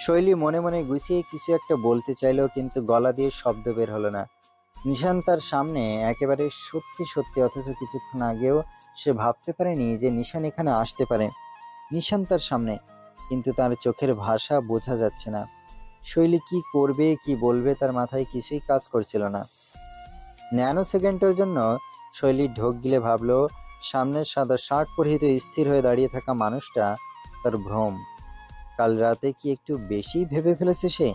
শৈলী মনে মনে গুছিয়ে কিছু একটা বলতে চাইলো, কিন্তু গলা দিয়ে শব্দ বের হলো না। নিশান তার সামনে একেবারে সত্যি সত্যি, অথচ কিছুক্ষণ আগেও সে ভাবতে পারেনি যে নিশান এখানে আসতে পারে। নিশান তার সামনে, কিন্তু তার চোখের ভাষা বোঝা যাচ্ছে না। শৈলী কি করবে কি বলবে তার মাথায় কিছুই কাজ করছিল না। ন্যানো সেকেন্ডের জন্য শৈলী ঢোক গিলে ভাবলো সামনের সাদা শার্ট পরিহিত স্থির হয়ে দাঁড়িয়ে থাকা মানুষটা তার ভ্রম। কাল রাতে কি একটু বেশি ভেবে ফেলেছে সে?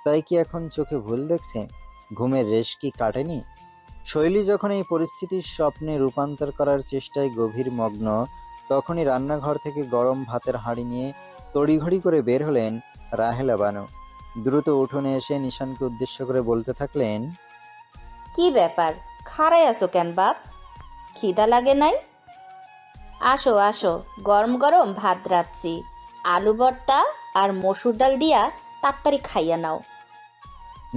তাই কি এখন চোখে ভুল দেখছে? ঘুমের রেশ কি কাটেনি? শৈলী যখন এই পরিস্থিতির স্বপ্নে রূপান্তর করার চেষ্টায় গভীর মগ্ন, তখনই রান্নাঘর থেকে গরম ভাতের হাঁড়ি নিয়ে তড়িঘড়ি করে বের হলেন রাহেলা বানু। দ্রুত উঠোনে এসে নিশানকে উদ্দেশ্য করে বলতে থাকলেন, কি ব্যাপার, খাড়াই আছো কেন বাপ? খিদা লাগে নাই? আসো আসো, গরম গরম ভাত রাখছি, আলু ভর্তা আর মসুর ডাল দিয়া তাড়াতাড়ি খাইয়া নাও।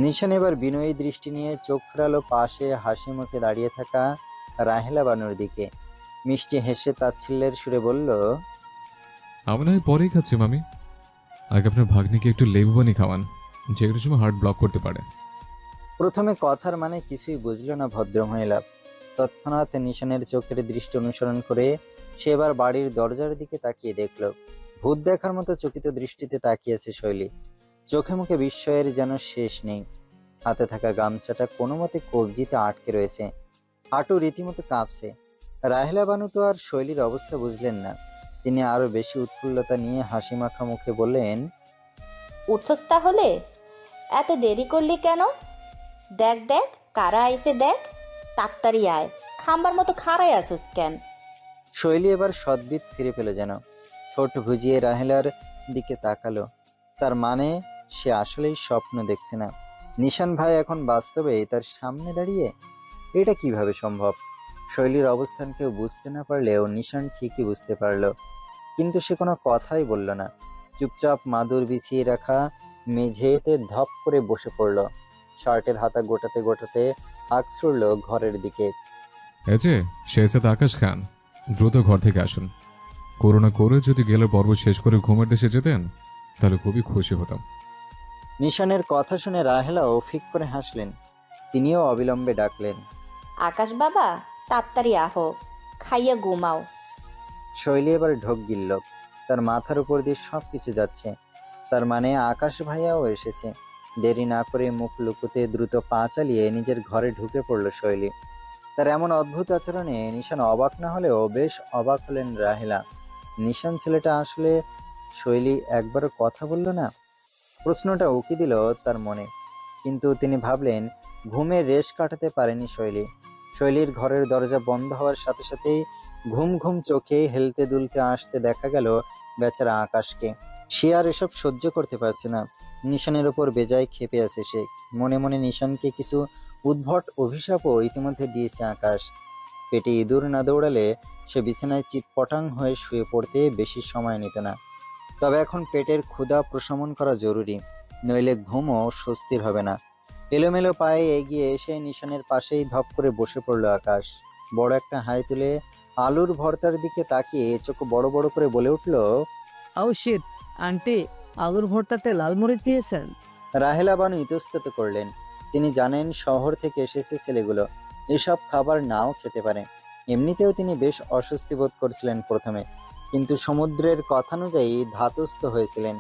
নিশান এবার বিনয়ী দৃষ্টি নিয়ে চোখ ফেরালো পাশে হাসি মুখে দাঁড়িয়ে থাকা রাহেলা বানুর দিকে। মিষ্টি হেসে তাচ্ছিল্যের সুরে বলল, আমি নয় পরেই খাচ্ছি মামি, আগে আপনার ভাগ্নিকে একটু লেবু পানি খাওয়ান, যে কোনো সময় হার্ট ব্লক করতে পারে। প্রথমে কথার মানে কিছুই বুঝল না ভদ্রমহিলা। তৎক্ষণাৎ নিশানের চোখের দৃষ্টি অনুসরণ করে সে এবার বাড়ির দরজার দিকে তাকিয়ে দেখল। ভূত দেখার মতো চকিত দৃষ্টিতে তাকিয়েছে শৈলী। চোখে মুখে বিস্ময়ের যেন শেষ নেই। হাতে থাকা গামছাটা কোনো মতে কবজিতে আটকে রয়েছে, হাঁটু রীতিমতো কাঁপছে। রাহেলা বানু তো আর শৈলীর অবস্থা বুঝলেন না। তিনি আরো বেশি উৎফুল্লতা নিয়ে হাসি মাখা মুখে বললেন, উঠছস তাহলে? এত দেরি করলি কেন? দেখ দেখ কারা আইছে দেখ, তাড়াতাড়ি আয়, খাম্বার মতো খাড়াই আসুস কেন? শৈলী এবার সদ্বিত ফিরে পেল যেন। ঠোঁট ভুজিয়ে রাহেলার দিকে তাকালো। তার মানে সে আসলেই স্বপ্ন দেখছে না। নিশান ভাই এখন বাস্তবে তার সামনে দাঁড়িয়ে। এটা কিভাবে সম্ভব? শৈলীর অবস্থান কেউ বুঝতে না পারলেও নিশান ঠিকই বুঝতে পারল, কিন্তু সে কোনো কথাই বলল না। চুপচাপ মাদুর বিছিয়ে রাখা মেঝেতে ধপ করে বসে পড়ল। শার্টের হাতা গোটাতে গোটাতে হাঁক ছুড়ল ঘরের দিকে। এই যে শেহজাদ আকাশ খান, দ্রুত ঘর থেকে আসুন। করোনা করে যদি গেলের পর্ব শেষ করে ঘুমের দেশে যেতেন তাহলে খুবই খুশি হতাম। নিশানের কথা শুনে রাহেলাও ফিক করে হাসলেন। তিনিও অবিলম্বে ডাকলেন, আকাশ বাবা, তাড়াতাড়ি আহো, খাইয়া ঘুমাও। শৈলী এবার ঢোক গিলল। তার মাথার উপর দিয়ে সবকিছু যাচ্ছে। তার মানে আকাশ ভাইয়াও এসেছে। দেরি না করে মুখ লুকুতে দ্রুত পা চালিয়ে নিজের ঘরে ঢুকে পড়ল শৈলী। তার এমন অদ্ভুত আচরণে নিশান অবাক না হলেও বেশ অবাক হলেন রাহেলা। নিশান ছেলেটা আসলে শৈলী একবারও কথা বলল না? প্রশ্নটা উকি দিল তার মনে, কিন্তু তিনি ভাবলেন ঘুমের রেশ কাটাতে পারেনি শৈলী। শৈলীর ঘরের দরজা বন্ধ হওয়ার সাথে সাথেই ঘুম ঘুম চোখে হেলতে দুলতে আসতে দেখা গেল বেচারা আকাশকে। সে আর এসব সহ্য করতে পারছে না। নিশানের ওপর বেজায় ক্ষেপে আছে সে। মনে মনে নিশানকে কিছু উদ্ভট অভিশাপও ইতিমধ্যে দিয়েছে আকাশ। পেটে ইঁদুর না দৌড়ালে সে বিছানায় চিৎপটাং হয়ে শুয়ে পড়তে বেশি সময় নিত না। তবে এখন পেটের ক্ষুধা প্রশমন করা জরুরি, নইলে ঘুমও স্বস্তির হবে না। এলোমেলো পায়ে এগিয়ে এসে নিশানের পাশেই ধপ করে বসে পড়ল আকাশ। বড় একটা হাই তুলে আলুর ভর্তার দিকে তাকিয়ে চোখ বড় বড় করে বলে উঠল, আও শিট, আন্টি আলুর ভর্তাতে লাল মরিচ দিয়েছেন? রাহেলা বানু ইতস্তত করলেন। তিনি জানেন শহর থেকে এসেছে ছেলেগুলো এসব খাবার নাও খেতে পারে। এমনিতেও তিনি বেশ অস্বস্তি বোধ করছিলেন প্রথমে, কিন্তু সমুদ্রের কথানুযায়ী ধাতস্থ হয়েছিলেন।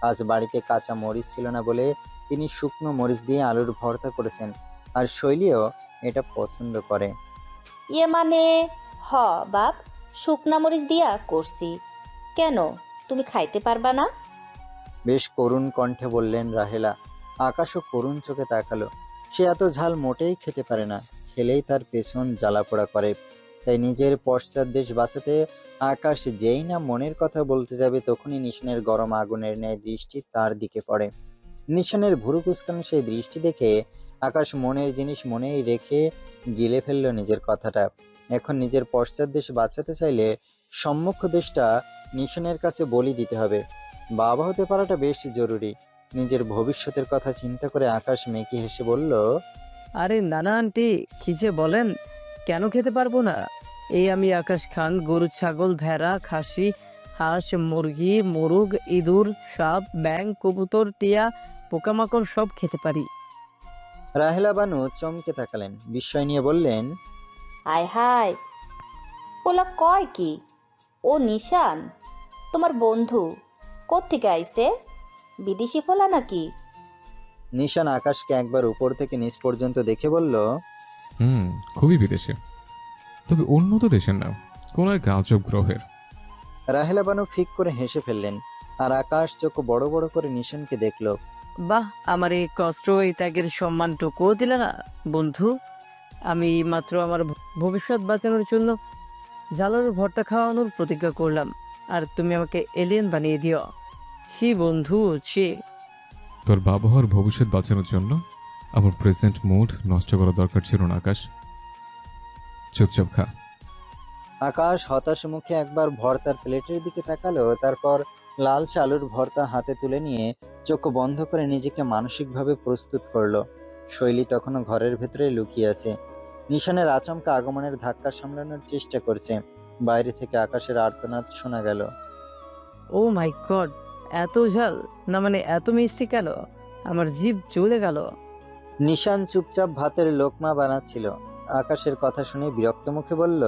আজ বাড়িতে কাঁচা মরিচ ছিল না বলে তিনি শুকনো মরিচ দিয়ে আলুর ভর্তা করেছেন, আর শৈলীও এটা পছন্দ করে। ইয়ে মানে, হ বাপ, শুকনা মরিচ দিয়া করছি। কেন, তুমি খাইতে পারবা না? বেশ করুণ কণ্ঠে বললেন রাহেলা। আকাশও করুণ চোখে তাকালো। সে এত ঝাল মোটেই খেতে পারে না, খেলেই তার পেছন জ্বালাপোড়া করে। তাই নিজের পশ্চাৎদেশ বাঁচাতে আকাশ যেই না মনের কথা বলতে যাবে, তখনই নিশানের গরম আগুনের ন্যায় দৃষ্টি তার দিকে পড়ে। নিশানের ভুরু কুঁচকানো সেই দৃষ্টি দেখে আকাশ মনের জিনিস মনেই রেখে গিলে ফেলল নিজের কথাটা। এখন নিজের পশ্চাৎদেশ বাঁচাতে চাইলে সম্মুখ দেশটা নিশানের কাছে বলি দিতে হবে। বাবা হতে পারাটা বেশ জরুরি। নিজের ভবিষ্যতের কথা চিন্তা করে আকাশ মেকি হেসে বলল, আরে নানা আন্টি, কি যে বলেন, কেন খেতে পারবো না? এই আমি আকাশ খান গরু, ছাগল, ভেড়া, খাসি, হাঁস, মুরগি, মোরগ, ইঁদুর, সাপ, ব্যাঙ, কবুতর, টিয়া, পোকামাকড় সব খেতে পারি। রাহেলা বানু চমকে তাকালেন, বিস্ময় নিয়ে বললেন, হায় হায়, পোলা কয় কি? ও নিশান তোমার বন্ধু? কোত্থেকে আইছে? বিদেশি পোলা নাকি? নিশান আকাশকে একবার উপর থেকে নিচ পর্যন্ত দেখে বলল, খুবই বিদেশি, তবে উন্নত দেশের না, কোন এক আজব গ্রহের। রাহেলা বানু ফিক করে হেসে ফেললেন, আর আকাশ চোখ বড় বড় করে নিশানকে দেখল। বাহ, আমার এই কষ্ট, এই ত্যাগের সম্মানটুকুও দিলে না বন্ধু। আমি মাত্র আমার ভবিষ্যৎ বাঁচানোর জন্য জালোর ভর্তা খাওয়ানোর প্রতিজ্ঞা করলাম, আর তুমি আমাকে এলিয়েন বানিয়ে দিও। ছি বন্ধু, ছি। তোর বাবা হওয়ার ভবিষ্যৎ বাঁচানোর জন্য আমার প্রেজেন্ট মুড নষ্ট করা দরকার ছিল না আকাশ। চুপচাপ খা। আকাশ হতাশ মুখে একবার ভর্তার প্লেটের দিকে তাকালো, তারপর লাল আলুর ভর্তা হাতে তুলে নিয়ে চোখ বন্ধ করে নিজেকে মানসিকভাবে প্রস্তুত করলো। শৈলী তখনও ঘরের ভেতরে লুকিয়ে আছে। নিশানের আচমকা আগমনের ধাক্কা সামলানোর চেষ্টা করছে। বাইরে থেকে আকাশের আর্তনাদ শোনা গেল। ও মাই গড, এত ঝাল, না মানে এত মিষ্টি কেন? আমার জিভ জ্বলে গেল। নিশান চুপচাপ ভাতের লোকমা বানাচ্ছিল। আকাশের কথা শুনে বিরক্ত মুখে বলল,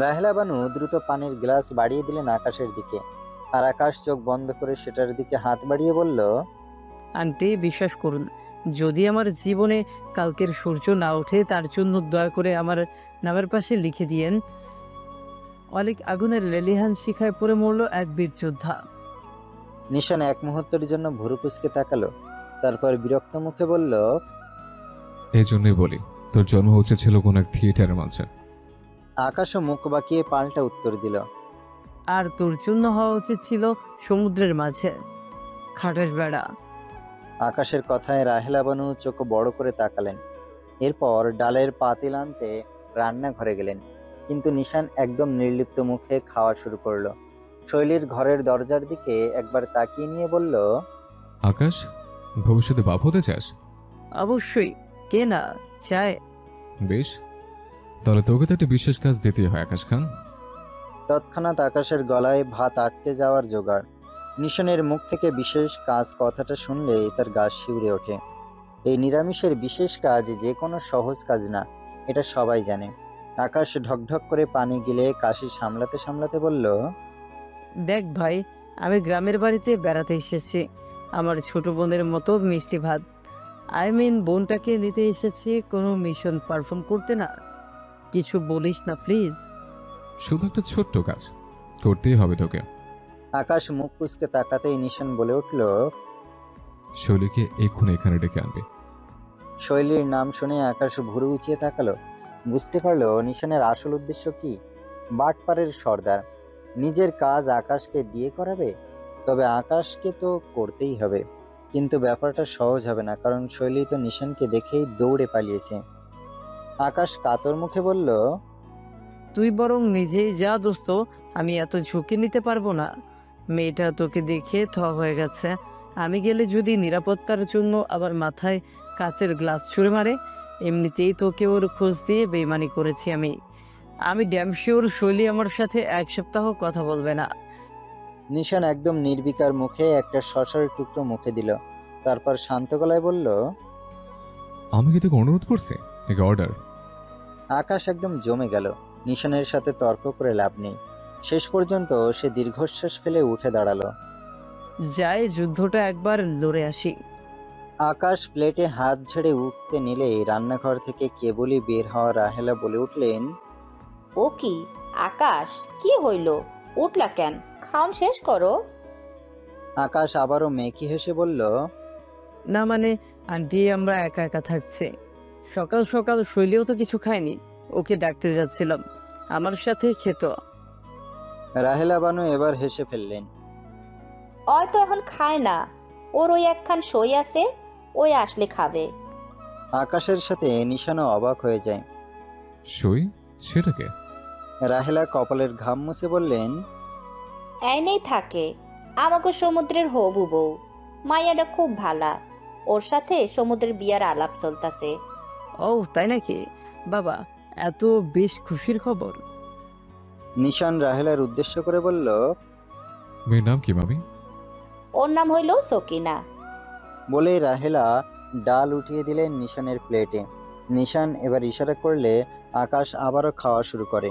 রাহেলা বানু দ্রুত পানির গ্লাস বাড়িয়ে দিলেন আকাশের দিকে, আর আকাশ চোখ বন্ধ করে সেটার দিকে হাত বাড়িয়ে বলল, আন্টি বিশ্বাস করুন, যদি আমার জীবনে কালকের সূর্য না ওঠে তার জন্য দয়া করে আমার নামের পাশে লিখে দিয়েন, অলিক আগুনের লেলিহান শিখায় পড়ে মরল এক বীর যোদ্ধা। নিশান এক মুহূর্তের জন্য ভুরু কুঁচকে তাকালো, তারপর বিরক্ত মুখে বলল, এই জন্যই বলি, তোর জন্ম হচ্ছে ছিল কোন এক থিয়েটারের মাঝে। আকাশও মুখ বাঁকিয়ে পাল্টা উত্তর দিল, আর তোর জন্য হওয়া উচিত ছিল সমুদ্রের মাঝে, খাটাস বেড়া। আকাশের কথায় রাহেলা বানু চোখ বড় করে তাকালেন। এরপর ডালের পাতিল আনতে রান্নাঘরে গেলেন, কিন্তু নিশান একদম নির্লিপ্ত মুখে খাওয়া শুরু করলো। শৈলীর ঘরের দরজার দিকে একবার তাকিয়ে নিয়ে বলল, আকাশ, ভবিষ্যতে বাপ হতে চাস? অবশ্যই, কে না চায়। বেশ, তাহলে তোকে তো একটা বিশেষ কাজ দিতেই হয় আকাশ খান। তৎক্ষণাৎ আকাশের গলায় ভাত আটকে যাওয়ার জোগাড়। নিশানের মুখ থেকে বিশেষ কাজ কথাটা শুনলেই তার গা শিউরে ওঠে। এই নিরামিষের বিশেষ কাজ যে কোনো সহজ কাজ না, এটা সবাই জানে। আকাশ ঢকঢক করে পানি গিলে কাশি সামলাতে সামলাতে বলল, দেখ ভাই, আমি গ্রামের বাড়িতে বেড়াতে এসেছি, আমার ছোট বোনের মতো মিষ্টি ভাত, বোনটাকে নিতে এসেছি, কোনো মিশন পারফর্ম করতে না। কিছু বলিস না প্লিজ। শুধু একটা ছোট্ট কাজ করতেই হবে তোকে। আকাশ মুখ কুঁচকে তাকাতেই নিশান বলে উঠল, শৈলীকে এক্ষুনি এখানে ডেকে আনবে। শৈলীর নাম শুনে আকাশ ভুরু উঁচিয়ে তাকালো। বুঝতে পারলো নিশানের আসল উদ্দেশ্য কি। বাটপাড়ের সর্দার নিজের কাজ আকাশকে দিয়ে করাবে। তবে আকাশকে তো করতেই হবে, কিন্তু ব্যাপারটা সহজ হবে না, কারণ শৈলী তো নিশানকে দেখেই দৌড়ে পালিয়েছে। আকাশ কাতর মুখে বলল, তুই বরং নিজেই যা দোস্ত, আমি এত ঝুঁকি নিতে পারবো না। মেয়েটা তোকে দেখে থ হয়ে গেছে, আমি গেলে যদি নিরাপত্তার জন্য আবার মাথায় কাচের গ্লাস ছুঁড়ে মারে। এমনিতেই তোকে ওর খোঁজ দিয়ে বেইমানি করেছি আমি ড্যাম শিওর শৈলী আমার সাথে এক সপ্তাহ কথা বলবে না। নিশান একদম নির্বিকার মুখে একটা শশার টুকরো মুখে দিল, তারপর শান্ত গলায় বলল, আমি কি তোকে অনুরোধ করছি? একে অর্ডার। আকাশ একদম জমে গেল। নিশানের সাথে তর্ক করে লাভ নেই। শেষ পর্যন্ত সে দীর্ঘশ্বাস ফেলে উঠে দাঁড়ালো। যাই, যুদ্ধটা একবার লড়ে আসি। আকাশ প্লেটে হাত ঝেড়ে উঠতে নিলেই রান্নাঘর থেকে কেবলই বের হওয়া রাহেলা বলে উঠলেন, ও কি আকাশ, কি হইল? উঠলা কেন? খাওন শেষ করো। আকাশ আবারও মেকি হেসে বলল, না মানে আন্টি, আমরা একা একা থাকছি। সকাল সকাল শৈলীও তো কিছু খায়নি, ওকে ডাকতে যাচ্ছিলাম, আমার সাথে খেত। রাহেলা বানু এবার হেসে ফেললেন। ওই তো এখন খায় না, ওর ওই একখান সই আছে, ওই আসলে খাবে। আকাশের সাথে নিশানও অবাক হয়ে যায়। সই? সেটাকে? রাহেলা কপালের ঘাম মুছে বললেন, এইনেই থাকে আমাকে সমুদ্রের হবু বউ। মাইয়াটা খুব ভালা, ওর সাথে সমুদ্রের বিয়ার আলাপ চলতাছে। ও তাই নাকি? বাবা, এত বেশ খুশির খবর? নিশান রাহেলার উদ্দেশ্য করে বলল, মেয়ের নাম কি মামি? ওর নাম হইল সকিনা। বলেই রাহেলা ডাল উঠিয়ে দিলেন নিশানের প্লেটে। নিশান এবার ইশারা করলে আকাশ আবারও খাওয়া শুরু করে।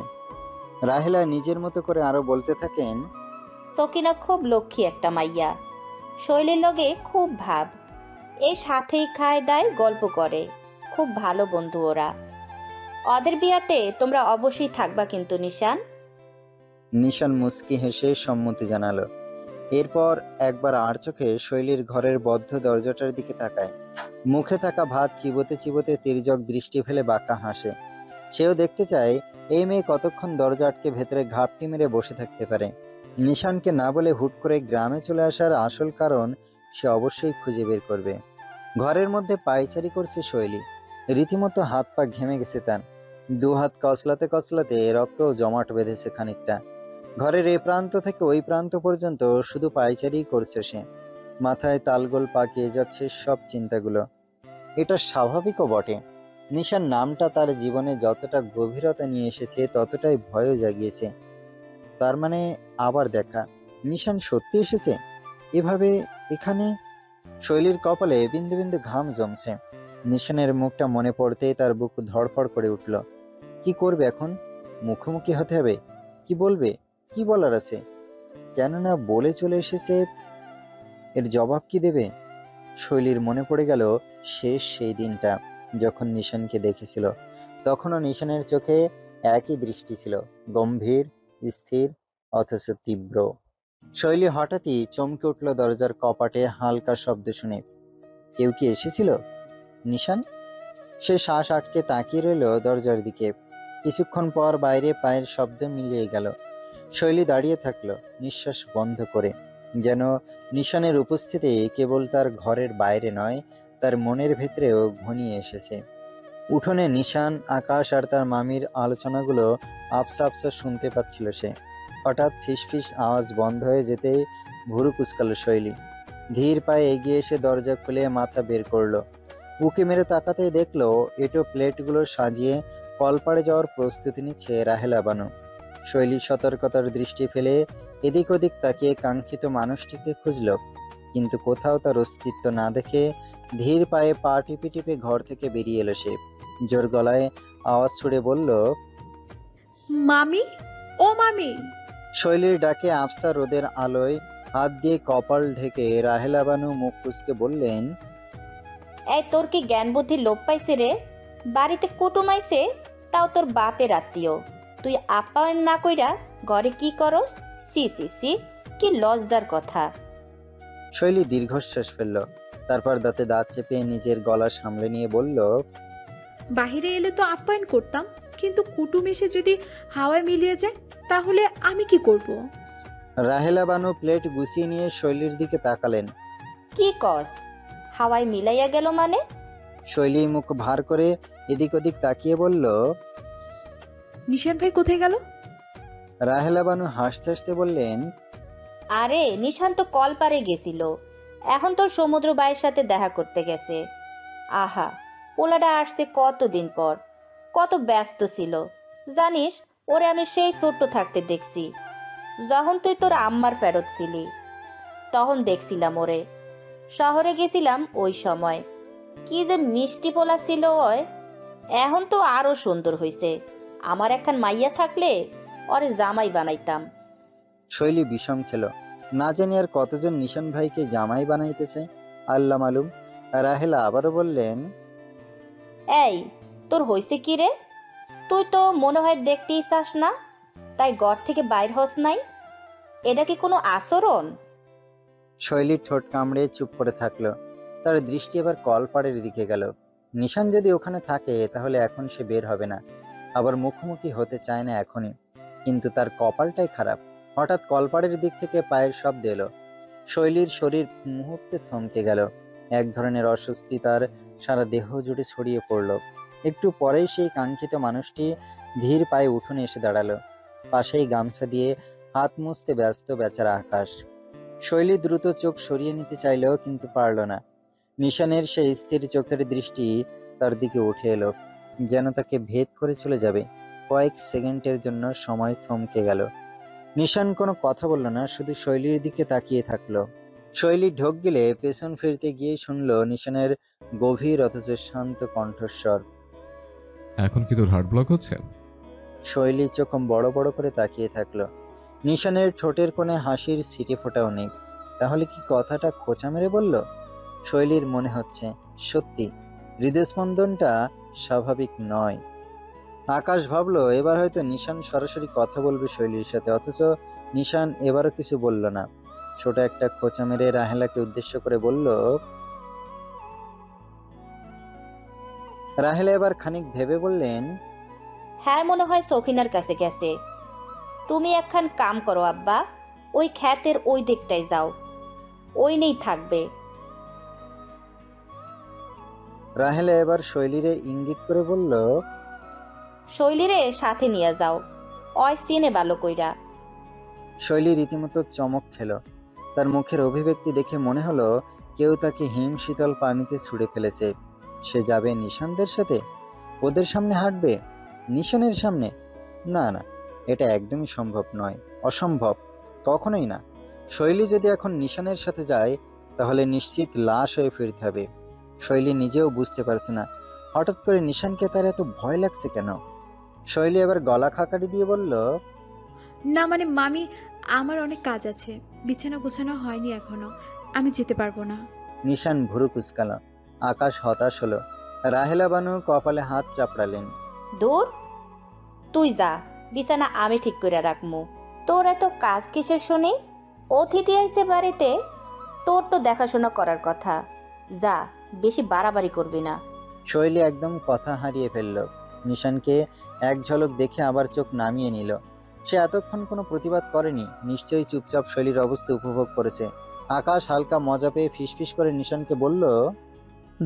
রাহেলা নিজের মতো করে আরো বলতে থাকেন, সকিনা খুব লক্ষ্মী একটা মাইয়া, শৈলীর লগে খুব ভাব, এই সাথেই খায় দায় গল্প করে, খুব ভালো বন্ধু ওরা। ওদের বিয়াতে তোমরা অবশ্যই থাকবা কিন্তু নিশান। নিশান মুচকি হেসে সম্মতি জানালো। এরপর একবার আর চোখে শৈলীর ঘরের বদ্ধ দরজাটার দিকে তাকায়। মুখে থাকা ভাত চিবোতে চিবোতে তির্যক দৃষ্টি ফেলে বাঁকা হাসে। সেও দেখতে চায় এই মেয়ে কতক্ষণ দরজা আটকে ভেতরে ঘাপটি মেরে বসে থাকতে পারে। নিশানকে না বলে হুট করে গ্রামে চলে আসার আসল কারণ সে অবশ্যই খুঁজে বের করবে। ঘরের মধ্যে পায়চারি করছে শৈলী, রীতিমতো হাত পা ঘেমে গেছে তার। দু হাত কচলাতে কচলাতে রক্ত জমাট বেঁধেছে খানিকটা। ঘরের এ প্রান্ত থেকে ওই প্রান্ত পর্যন্ত শুধু পায়চারি করছে সে। মাথায় তালগোল পাকিয়ে যাচ্ছে সব চিন্তাগুলো। এটা স্বাভাবিকও বটে। নিশান নামটা তার জীবনে যতটা গভীরতা নিয়ে এসেছে ততটাই ভয়ও জাগিয়েছে। তার মানে আবার দেখা, নিশান সত্যি এসেছে এভাবে এখানে। শৈলীর কপালে বিন্দু বিন্দু ঘাম জমছে। নিশানের মুখটা মনে পড়তেই তার বুক ধড়ফড় করে উঠল। কি করবে এখন? মুখোমুখি হতে হবে? কি বলবে? কি বলার আছে? কেননা বলে চলে এসেছে, এর জবাব কি দেবে? শৈলীর মনে পড়ে গেল শেষ সেই দিনটা যখন নিশানকে দেখেছিল। তখনও নিশানের চোখে একই দৃষ্টি ছিল, গম্ভীর, স্থির, অথচ তীব্র। শৈলী হঠাৎই চমকে উঠল দরজার কপাটে হালকা শব্দ শুনে। কেউ কি এসেছিল? নিশান? সে শ্বাস আটকে তাকিয়ে রইল দরজার দিকে। কিছুক্ষণ পর বাইরে পায়ের শব্দ মিলিয়ে গেল। শৈলী দাঁড়িয়ে থাকলো নিঃশ্বাস বন্ধ করে, যেন নিশানের উপস্থিতি কেবল তার ঘরের বাইরে নয়, তার মনের ভেতরেও ঘনিয়ে এসেছে। উঠোনে নিশান, আকাশ আর তার মামির আলোচনাগুলো আবসা আবসা শুনতে পাচ্ছিল সে। হঠাৎ ফিসফিস আওয়াজ বন্ধ হয়ে যেতেই ভুরু কুচকালো শৈলী। ধীর পায়ে এগিয়ে এসে দরজা খুলে মাথা বের করলো। উঁকি মেরে তাকাতেই দেখলো এটো প্লেটগুলো সাজিয়ে কলপাড়ে যাওয়ার প্রস্তুতি নিচ্ছে রাহেলা বানু। শৈলী সতর্কতার দৃষ্টি ফেলে এদিক ওদিক তাকিয়ে কাঙ্ক্ষিত মানুষটিকে খুঁজল, কিন্তু কোথাও তার অস্তিত্ব না দেখে ধীর পায়ে পা টিপে টিপে ঘর থেকে বেরিয়ে এলো সে। জোর গলায় আওয়াজ ছুড়ে বলল, মামি, ও মামি। শৈলীর ডাকে আফসা রোদের আলোয় হাত দিয়ে কপাল ঢেকে রাহেলা বানু মুখ কুঁচকে বললেন, এই তোর কি জ্ঞান বুদ্ধি লোপ পাইছে রে? বাড়িতে কুটুম আইছে, তাও তোর বাপের আত্মীয়, তুই আপ্যায়ন না কইরা ঘরে কি করস? সি সি সি, কি লজ্জার কথা। শৈলী দীর্ঘশ্বাস ফেলল, তারপর দাঁতে দাঁত চেপে নিজের গলা সামলে নিয়ে বলল, বাহিরে এলে তো আপ্যায়ন করতাম, কিন্তু কুটুম এসে যদি হাওয়ায় মিলিয়ে যায় তাহলে আমি কি করব? রাহেলা বানু প্লেট গুছিয়ে নিয়ে শৈলীর দিকে তাকালেন। কি কস? হাওয়ায় মিলাইয়া গেল মানে? শৈলী মুখ ভার করে এদিক ওদিক তাকিয়ে বলল, নিশান ভাই কোথায় গেল? রাহেলা বানু হাসতে হাসতে বললেন, আরে নিশান তো কলপারে গেছিল, এখন তোর সমুদ্র ভাইয়ের সাথে দেখা করতে গেছে। আহা, পোলাটা আসছে কতদিন পর, কত ব্যস্ত ছিল জানিস? ওরে আমি সেই ছোট্ট থাকতে দেখছি, যখন তুই তোর আম্মার ফেরত ছিলি তখন দেখছিলাম ওরে। শহরে গেছিলাম ওই সময়, কি যে মিষ্টি পোলা ছিল ওই। এখন তো আরো সুন্দর হইছে। আমার একখান মাইয়া থাকলে ওরে জামাই বানাইতাম। শৈলী বিষম খেল। না জানি আর কতজন নিশান ভাইকে জামাই বানাইতেছে, আল্লাহ মালুম। রাহেলা আবারও বললেন, এই তোর হইছে কি রে? তুই তো মনে হয় দেখতেই চাস না, তাই ঘর থেকে বাইর হস নাই? এটা কি কোনো আচরণ? শৈলীর ঠোঁট কামড়ে চুপ করে থাকলো। তার দৃষ্টি এবার কলপাড়ের দিকে গেল। নিশান যদি ওখানে থাকে তাহলে এখন সে বের হবে না, আবার মুখোমুখি হতে চায় না এখনই। কিন্তু তার কপালটাই খারাপ। হঠাৎ কলপাড়ের দিক থেকে পায়ের শব্দ এলো। শৈলীর শরীর মুহূর্তে থমকে গেল। এক ধরনের অস্বস্তি তার সারা দেহ জুড়ে ছড়িয়ে পড়ল। একটু পরেই সেই কাঙ্ক্ষিত মানুষটি ধীর পায়ে উঠোনে এসে দাঁড়ালো। পাশেই গামছা দিয়ে হাত মুছতে ব্যস্ত বেচারা আকাশ। শৈলী দ্রুত চোখ সরিয়ে নিতে চাইলেও কিন্তু পারল না। নিশানের সেই স্থির চোখের দৃষ্টি তার দিকে উঠে এলো। যেন তাকে ভেদ করে চলে যাবে। কয়েক সেকেন্ডের জন্য সময় থমকে গেল। নিশান কোনো কথা বলল না, শুধু শৈলীর দিকে তাকিয়ে থাকলো। শৈলী ঢোক গিলে পেছন ফিরতে গিয়ে শুনল নিশানের গভীর অথচ শান্ত কণ্ঠস্বর। এখন কি তোর হার্ট ব্লক হচ্ছে? শৈলী চোখ বড় বড় করে তাকিয়ে থাকলো। নিশানের ঠোঁটের কোণে হাসির ছিটে ফোটাও নেই। তাহলে কি কথাটা খোঁচা মেরে বলল? শৈলীর মনে হচ্ছে সত্যি হৃদস্পন্দনটা স্বাভাবিক নয়। আকাশ ভাবলো এবার হয়তো নিশান সরাসরি কথা বলবে শৈলীর সাথে, অথচ নিশান এবারও কিছু বলল না। ছোট একটা খোঁচা মেরে রাহেলাকে উদ্দেশ্য করে বলল। রাহেলা এবার খানিক ভেবে বললেন, হ্যাঁ, মনে হয় সখিনার কাছে গেছে। তুমি একখান কাম করো আব্বা, ওই খ্যাতের ওই দিকটায় যাও, ওই নেই থাকবে। রাহেলা এবার শৈলীরে ইঙ্গিত করে বলল, শৈলীরে সাথে নিয়ে যাও, অয় সিনে ভালো কইরা। শৈলী রীতিমতো চমক খেল। তার মুখের অভিব্যক্তি দেখে মনে হলো কেউ তাকে হিম শীতল পানিতে ছুঁড়ে ফেলেছে। সে যাবে নিশানদের সাথে? ওদের সামনে হাঁটবে? নিশানের সামনে? না না, এটা একদমই সম্ভব নয়, অসম্ভব, কখনোই না। শৈলী যদি এখন নিশানের সাথে যায় তাহলে নিশ্চিত লাশ হয়ে ফিরতে হবে। শৈলী নিজেও বুঝতে পারছে না হঠাৎ করে নিশানকে তার এত ভয় লাগছে কেন। শৈলী এবার গলা খাকারি দিয়ে বলল, না মানে মামি, আমার অনেক কাজ আছে, বিছানা গোছানো হয়নি এখনো, আমি যেতে পারবো না। নিশান ভুরু কুচকাল। আকাশ হতাশ হলো। রাহেলা বানু কপালে হাত চাপড়ালেন। দূর, তুই যা, বিছানা আমি ঠিক করে রাখমু। তোর এত কাজ কিসের শুনি? অতিথি আইছে বাড়িতে, তোর তো দেখাশোনা করার কথা। যা, বেশি বাড়াবাড়ি করবি না। শৈলী একদম কথা হারিয়ে ফেলল। নিশানকে এক ঝলক দেখে আবার চোখ নামিয়ে নিল। সে এতক্ষণ কোনো প্রতিবাদ করেনি, নিশ্চয়ই চুপচাপ শৈলীর অবস্থা উপভোগ করেছে। আকাশ হালকা মজা পেয়ে ফিসফিস করে নিশানকে বলল,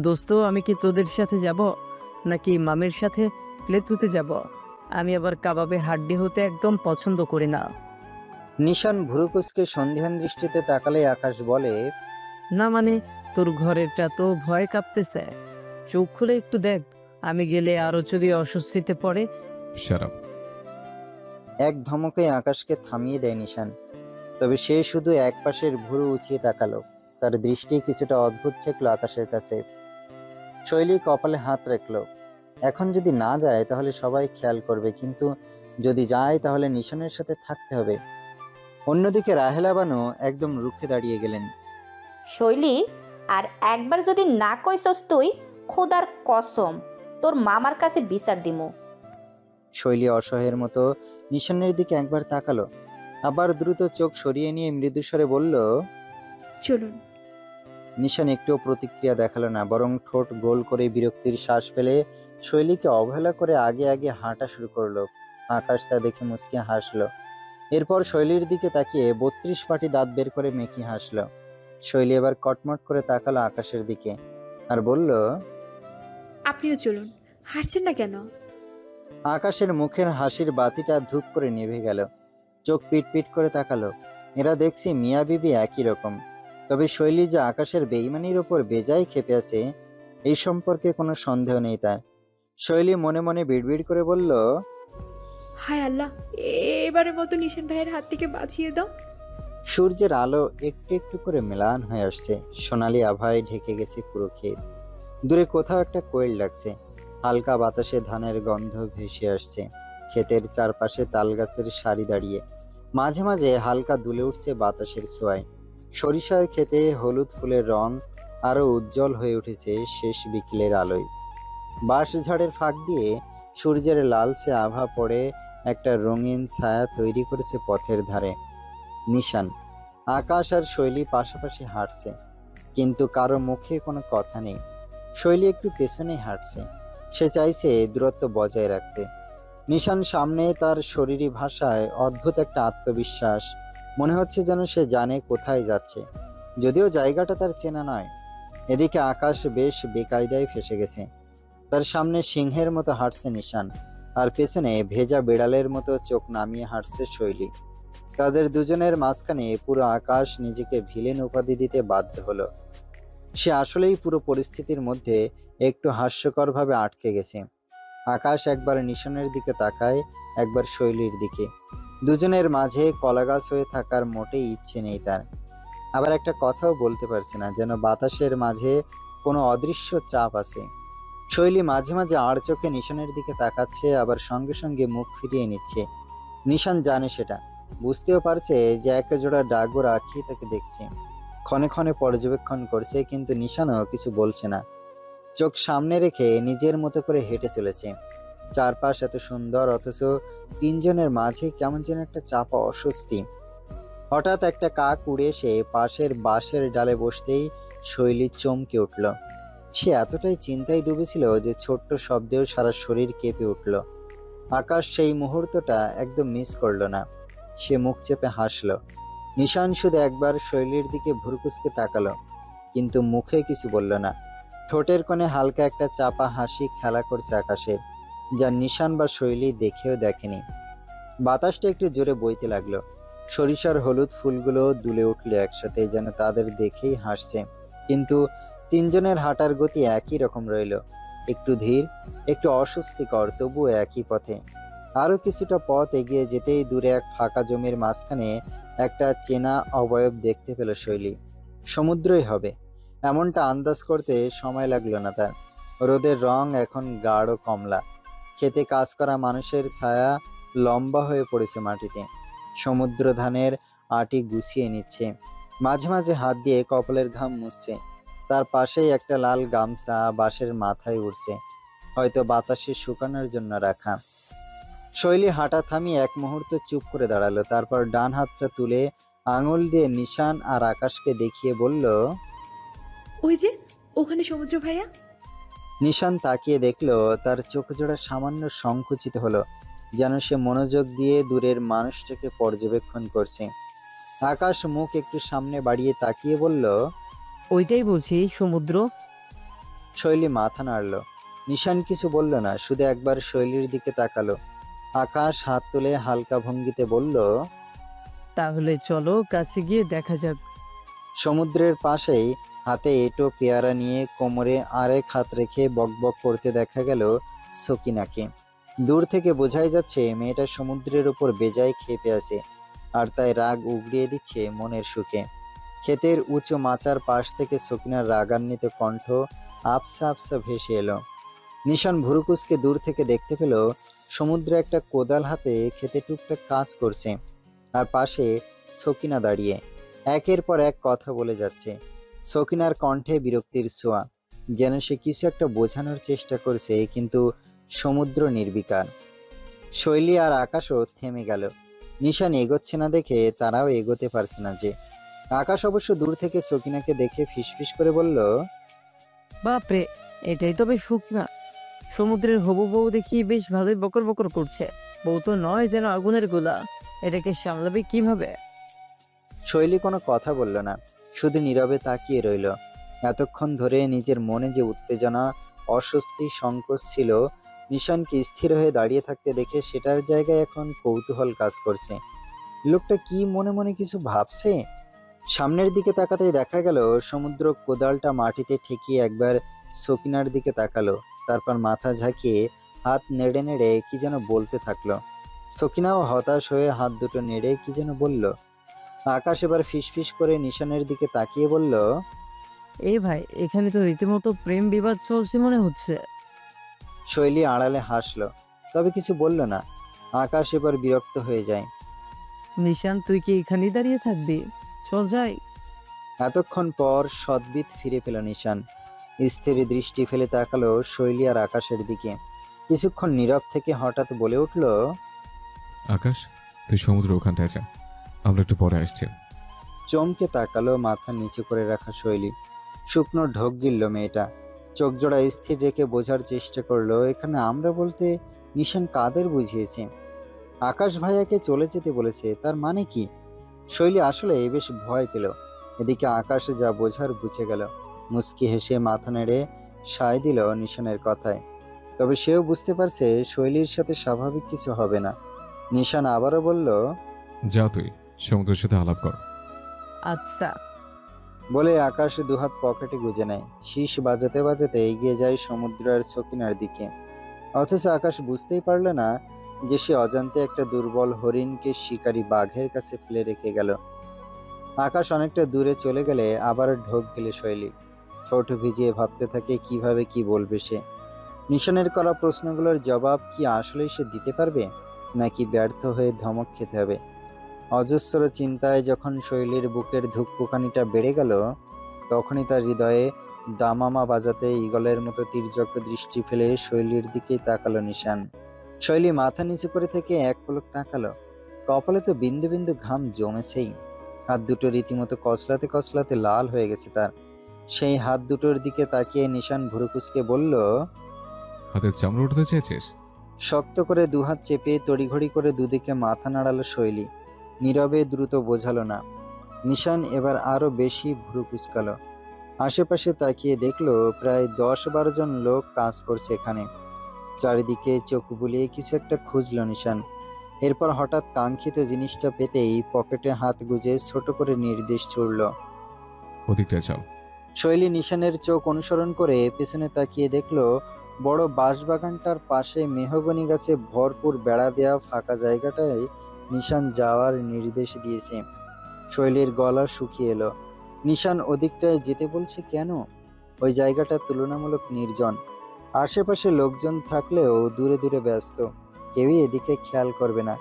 দোস্ত, আমি কি তোদের সাথে যাব নাকি মামির সাথে প্লেতুতে যাব? আমি আবার কাবাবে হাড্ডি হতে একদম পছন্দ করি না। নিশান ভুরু কুচকে সন্ধিহান দৃষ্টিতে তাকালে আকাশ বলে, না মানে, তোর ঘরেরটা তো ভয় কাঁপতেছে। চোখ খুলে একটু দেখ, আমি গেলে আরো যদি অস্বস্তিতে পড়ে। Shut up. এক ধমকে আকাশকে থামিয়ে দেয় নিশান। তবে সে শুধু এক পাশের ভুরু উঁচিয়ে তাকালো। তার দৃষ্টি কিছুটা অদ্ভুত ঠেকলো আকাশের কাছে। শৈলী কপালে হাত রাখলো। এখন যদি না যায় তাহলে সবাই খেয়াল করবে, কিন্তু যদি যায় তাহলে নিশানের সাথে থাকতে হবে। অন্যদিকে রাহেলা বানু একদম রুখে দাঁড়িয়ে গেলেন। শৈলী, আর একবার যদি না কইসস তুই, খোদার কসম তোর মামার কাছে বিচার দিমু। শৈলী অসহায়ের মতো নিশানের দিকে একবার তাকালো, আবার দ্রুত চোখ সরিয়ে নিয়ে মৃদুস্বরে বলল, চলুন। নিশান একটুও প্রতিক্রিয়া দেখালো না, বরং ঠোঁট গোল করে বিরক্তির শ্বাস ফেলে শৈলীকে অবহেলা করে আগে আগে হাঁটা শুরু করলো। আকাশ তা দেখে মুচকি হাসলো। এরপর শৈলীর দিকে তাকিয়ে 32 পাটি দাঁত বের করে মেকি হাসলো। শৈলী এবার কটমট করে তাকালো আকাশের দিকে আর বলল, আপনিও চলুন, হাসছেন না কেন? আকাশের মুখের হাসির বাতিটা ধূপ করে নিভে গেল। চোখ পিট পিট করে তাকালো। এরা দেখছি মিয়া বিবি একই রকম। তবে শৈলী যে আকাশের বেইমানির ওপর বেজায় ক্ষেপে আছে এই সম্পর্কে কোনো সন্দেহ নেই তার। শৈলী মনে মনে বিড়বিড় করে বলল, হায় আল্লাহ, এবারের মতো নিশান ভাইয়ের হাত থেকে বাঁচিয়ে দাও। সূর্যের আলো একটু একটু করে ম্লান হয়ে আসছে। সোনালি আভায় ঢেকে গেছে পুরো ক্ষেত। দূরে কোথাও একটা কোয়েল ডাকছে। হালকা বাতাসে ধানের গন্ধ ভেসে আসছে। ক্ষেতের চারপাশে তাল গাছের সারি দাঁড়িয়ে, মাঝে মাঝে হালকা দুলে উঠছে বাতাসের ছোঁয়ায়। সরিষার ক্ষেতে হলুদ ফুলের রং আরো উজ্জ্বল হয়ে উঠেছে শেষ বিকেলের আলোয়। বাঁশঝাড়ের ফাঁক দিয়ে সূর্যের লালচে আভা পড়ে একটা রঙিন ছায়া তৈরি করেছে পথের ধারে। নিশান, আকাশ আর শৈলী পাশাপাশি হাঁটছে, কিন্তু কারো মুখে কোনো কথা নেই। শৈলী একটু পেছনে হাঁটছে, সে চাইছে দূরত্ব বজায় রাখতে। নিশান সামনে, তার শরীরী ভাষায় অদ্ভুত একটা আত্মবিশ্বাস। মনে হচ্ছে যেন সে জানে কোথায় যাচ্ছে, যদিও জায়গাটা তার চেনা নয়। এদিকে আকাশ বেশ বেকায়দায় ফেসে গেছে। তার সামনে সিংহের মতো হাঁটছে নিশান, আর পেছনে ভেজা বিড়ালের মতো চোখ নামিয়ে হাঁটছে শৈলী। তাদের দুজনের মাঝখানে পুরো আকাশ নিজেকে ভিলেন উপাধি দিতে বাধ্য হলো। সে আসলেই পুরো পরিস্থিতির মধ্যে একটু হাস্যকরভাবে আটকে গেছে। আকাশ একবার নিশানের দিকে তাকায়, একবার শৈলীর দিকে। দুজনের মাঝে কলাগাছ হয়ে থাকার মোটেই ইচ্ছে নেই তার। আবার একটা কথাও বলতে পারছে না, যেন বাতাসের মাঝে কোনো অদৃশ্য চাপ আছে। শৈলী মাঝে মাঝে আড় চোখে নিশানের দিকে তাকাচ্ছে, আবার সঙ্গে সঙ্গে মুখ ফিরিয়ে নিচ্ছে। নিশান জানে সেটা, বুঝতেও পারছে যে এক জোড়া ডাগর আঁখি তাকে দেখছে, ক্ষণে ক্ষণে পর্যবেক্ষণ করছে, কিন্তু নিশানও কিছু বলছে না। চোখ সামনে রেখে নিজের মতো করে হেঁটে চলেছে। চারপাশ এত সুন্দর, অথচ তিনজনের মাঝে কেমন যেন একটা চাপা অস্বস্তি। হঠাৎ একটা কাক উড়ে এসে পাশের বাঁশের ডালে বসতেই শৈলী চমকে উঠল। সে এতটাই চিন্তায় ডুবেছিল যে ছোট্ট শব্দেও সারা শরীর কেঁপে উঠল। আকাশ সেই মুহূর্তটা একদম মিস করলো না। সে মুখ চেপে হাসল। নিশান শুধু একবার শৈলীর দিকে ভুরকুচকে তাকালো, কিন্তু মুখে কিছু বলল না। ঠোঁটের কোণে হালকা একটা চাপা হাসি খেলা করছে আকাশের, যা নিশান বা শৈলী দেখেও দেখেনি। বাতাসটা একটু জোরে বইতে লাগলো। সরিষার হলুদ ফুলগুলো দুলে উঠলো একসাথে, যেন তাদের দেখেই হাসছে। কিন্তু তিনজনের হাঁটার গতি একই রকম রইল, একটু ধীর, একটু অস্বস্তিকর, তবুও একই পথে। আরো কিছুটা পথ এগিয়ে যেতেই দূরে এক ফাঁকা জমির মাঝখানে একটা চেনা অবয়ব দেখতে পেল শৈলী। সমুদ্রই হবে, এমনটা আন্দাজ করতে সময় লাগলো না তার। রোদের রং এখন গাঢ় কমলা। খেতে কাজ করা মানুষের ছায়া লম্বা হয়ে পড়েছে মাটিতে। সমুদ্র ধানের আটি গুছিয়ে নিচ্ছে, মাঝে মাঝে হাত দিয়ে কপালের ঘাম মুছছে। তার পাশেই একটা লাল গামছা বাঁশের মাথায় উড়ছে, হয়তো বাতাসে শুকানোর জন্য রাখা। শৈলী হাঁটা থামিয়ে এক মুহূর্ত চুপ করে দাঁড়ালো, তারপর ডান হাতটা তুলে আঙুল দিয়ে নিশান আর আকাশকে দেখিয়ে বলল, ওই যে ওখানে সমুদ্র ভাইয়া। নিশান তাকিয়ে দেখলো, তার চোখ জোড়া সামান্য সংকুচিত হলো, যেন সে মনোযোগ দিয়ে দূরের মানুষটাকে পর্যবেক্ষণ করছে। আকাশ মুখ একটু সামনে বাড়িয়ে তাকিয়ে বলল, ওইটাই বলছি, সমুদ্র। শৈলী মাথা নাড়ল। নিশান কিছু বলল না, শুধু একবার শৈলীর দিকে তাকালো। আকাশ হাত তুলে হালকা ভঙ্গিতে বলল, তাহলে চলো কাছে গিয়ে দেখা যাক। সমুদ্রের পাশেই হাতে এঁটো পেয়ারা নিয়ে কোমরে আরেক হাত রেখে বকবক করতে দেখা গেল সকিনাকে। দূর থেকে বোঝাই যাচ্ছে মেয়েটা সমুদ্রের উপর বেজায় ক্ষেপে আছে, আর তাই রাগ উগড়িয়ে দিচ্ছে মনের সুখে। ক্ষেতের উঁচু মাচার পাশ থেকে সকিনার রাগান্বিত কণ্ঠ আবসা আবসা ভেসে এলো। নিশান ভুরুকুসকে দূর থেকে দেখতে পেল সমুদ্রে একটা কোদাল হাতে ক্ষেতে টুকটাক কাজ করছে, আর পাশে সকিনা দাঁড়িয়ে একের পর এক কথা বলে যাচ্ছে। সকিনার কণ্ঠে বিরক্তির ছোঁয়া, যেন সে কিছু একটা বোঝানোর চেষ্টা করছে, কিন্তু সমুদ্র নির্বিকার। শৈলী আর আকাশও থেমে গেল। নিশান এগোচ্ছে না দেখে তারাও এগোতে পারছে না যে। আকাশ অবশ্য দূর থেকে সকিনাকে দেখে ফিসফিস করে বলল, বাপরে, এটাই তবে সুখ না? সমুদ্রের হবু বউ দেখি বেশ ভালোই বকর বকর করছে। বউ তো নয় যেন আগুনের গোলা, এটাকে সামলাবে কিভাবে? শৈলী কোনো কথা বলল না, শুধু নীরবে তাকিয়ে রইল। এতক্ষণ ধরে নিজের মনে যে উত্তেজনা, অস্বস্তি, সংকোচ ছিল, নিশানকে স্থির হয়ে দাঁড়িয়ে থাকতে দেখে সেটার জায়গায় এখন কৌতূহল কাজ করছে। লোকটা কি মনে মনে কিছু ভাবছে? সামনের দিকে তাকাতেই দেখা গেল সমুদ্র কোদালটা মাটিতে ঠেকিয়ে একবার সকিনার দিকে তাকালো, তারপর মাথা ঝাঁকিয়ে হাত নেড়ে নেড়ে কি যেন বলতে থাকলো। সকিনাও হতাশ হয়ে হাত দুটো নেড়ে কি যেন বলল। আকাশ এবার ফিসফিস করে নিশানের দিকে তাকিয়ে বলল, এই ভাই, এখানে তো রীতিমতো প্রেম বিবাদ চলছে মনে হচ্ছে। শৈলী আড়ালে হাসলো, তবে কিছু বলল না। আকাশ এবার বিরক্ত হয়ে যায়। নিশান, তুই কি এখানেই দাঁড়িয়ে থাকবি? চল যাই। এতক্ষণ পর সদ্বিত ফিরে পেল নিশান। স্থির দৃষ্টি ফেলে তাকালো শৈলী আর আকাশের দিকে। কিছুক্ষণ নীরব থেকে হঠাৎ বলে উঠল, আকাশ, তুই সমুদ্র ওখানটায় যা, আমরা একটু পরে আসছি। চমকে তাকালো মাথা নিচু করে রাখা শৈলী। শুকনো ঢোক গিলল মেয়েটা। চোখ জোড়া স্থির রেখে বোঝার চেষ্টা করলো এখানে আমরা বলতে নিশান কাদের বুঝিয়েছে। আকাশ ভাইয়াকে চলে যেতে বলেছে, তার মানে কি? শৈলী আসলে বেশ ভয় পেল। এদিকে আকাশ যা বোঝার বুঝে গেল। মুচকি হেসে মাথা নেড়ে সায় দিল নিশানের কথায়। তবে সেও বুঝতে পারছে শৈলীর সাথে স্বাভাবিক কিছু হবে না। নিশান আবারও বলল, যা, তুই সমুদ্রের সাথে আলাপ কর। আচ্ছা। বলে আকাশ দুহাত পকেটে গুজে নেয়। শীষ বাজাতে বাজাতে এগিয়ে যায় সমুদ্র আর সকিনার দিকে। অথচ আকাশ বুঝতেই পারল না যে সে অজান্তে একটা দুর্বল হরিণকে শিকারী বাঘের কাছে ফেলে রেখে গেল। আকাশ অনেকটা দূরে চলে গেলে আবার ঢোক গেলে শৈলী। ঠোঁট ভিজিয়ে ভাবতে থাকে কিভাবে কি বলবে সে। নিশানের করা প্রশ্নগুলোর জবাব কি আসলেই সে দিতে পারবে, নাকি ব্যর্থ হয়ে ধমক খেতে হবে? অজস্র চিন্তায় যখন শৈলীর বুকের ধুকপুকানিটা বেড়ে গেল, তখনই তার হৃদয়ে দামামা বাজাতে ঈগলের মতো তির্যক দৃষ্টি ফেলে শৈলীর দিকেই তাকালো নিশান। শৈলী মাথা নিচু করে থেকে এক পলক তাকালো। কপালে তো বিন্দু বিন্দু ঘাম জমেছেই। হাত দুটো রীতিমতো কচলাতে কচলাতে লাল হয়ে গেছে তার। সেই হাত দুটোর দিকে তাকিয়ে নিশান ভুরু কুঁচকে বলল, হাতের চামড়া উঠতে চেয়েছিস? শক্ত করে দুহাত চেপে তড়িঘড়ি করে দুদিকে মাথা নাড়ালো শৈলী। নীরবে দ্রুত বোঝালো না। নিশান এবার আরো বেশি ভুরু কুঁচকালো। আশেপাশে তাকিয়ে দেখলো প্রায় 10-12 জন লোক কাজ করছে এখানে। চারিদিকে চোখ বুলিয়ে কিছু একটা খুঁজলো নিশান। এরপর হঠাৎ কাঙ্ক্ষিত জিনিসটা পেতেই পকেটে হাত গুজে ছোট করে নির্দেশ ছুড়ল। ওদিকটায় চল। শৈলী নিশানের চোখ অনুসরণ করে পেছনে তাকিয়ে দেখলো বড় বাঁশবাগানটার পাশে মেহগনি গাছে ভরপুর বেড়া দেয়া ফাঁকা জায়গাটায় নিশান যাওয়ার নির্দেশ দিয়েছে। শৈলীর গলা শুকিয়ে এলো। নিশান ওদিকটায় যেতে বলছে কেন? ওই জায়গাটা তুলনামূলক নির্জন। আশেপাশে লোকজন থাকলেও দূরে দূরে ব্যস্ত। কেউই এদিকে খেয়াল করবে না।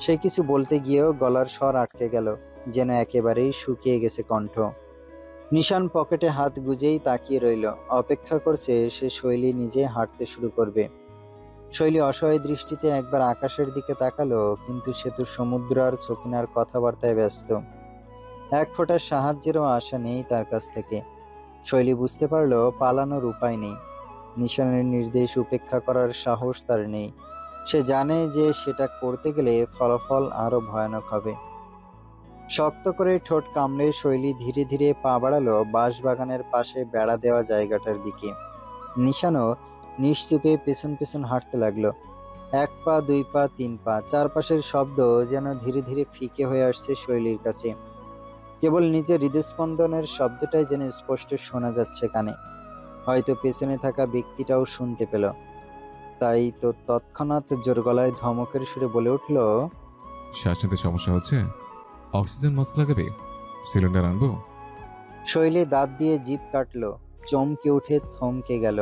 সে কিছু বলতে গিয়েও গলার স্বর আটকে গেল, যেন একেবারেই শুকিয়ে গেছে কণ্ঠ। নিশান পকেটে হাত গুজেই তাকিয়ে রইল, অপেক্ষা করছে সে শৈলী নিজে হাঁটতে শুরু করবে। শৈলী অসহায় দৃষ্টিতে একবার আকাশের দিকে তাকালো, কিন্তু সে তো সমুদ্র আর ছকিনার কথাবার্তায় ব্যস্ত। এক ফোঁটা সাহায্যেরও আশা নেই তার কাছ থেকে। শৈলী বুঝতে পারলো পালানোর উপায় নেই। নিশানের নির্দেশ উপেক্ষা করার সাহস তার নেই। সে জানে যে সেটা করতে গেলে ফলাফল আরো ভয়ানক হবে। শক্ত করে ঠোঁট কামড়ে শৈলী ধীরে ধীরে পা বাড়ালো বাঁশবাগানের পাশে বেড়া দেওয়া জায়গাটার দিকে। নিশানও নিশ্চুপে পেছন পেছন হাঁটতে লাগলো। 1 পা 2 পা 3 পা, চারপাশের শব্দ যেন ধীরে ধীরে ফিকে হয়ে আসছে শৈলীর কাছে। কেবল নিজের হৃদস্পন্দনের শব্দটাই যেন স্পষ্ট শোনা যাচ্ছে কানে। হয়তো পেছনে থাকা ব্যক্তিটাও শুনতে পেল। তাই তো তৎক্ষণাৎ জোর গলায় ধমকের সুরে বলে উঠল, শ্বাস নিতে সমস্যা হচ্ছে? অক্সিজেন মাস্ক লাগাবে? সিলিন্ডার আনবো? শৈলী দাঁত দিয়ে জিভ কাটলো, চমকে উঠে থমকে গেল।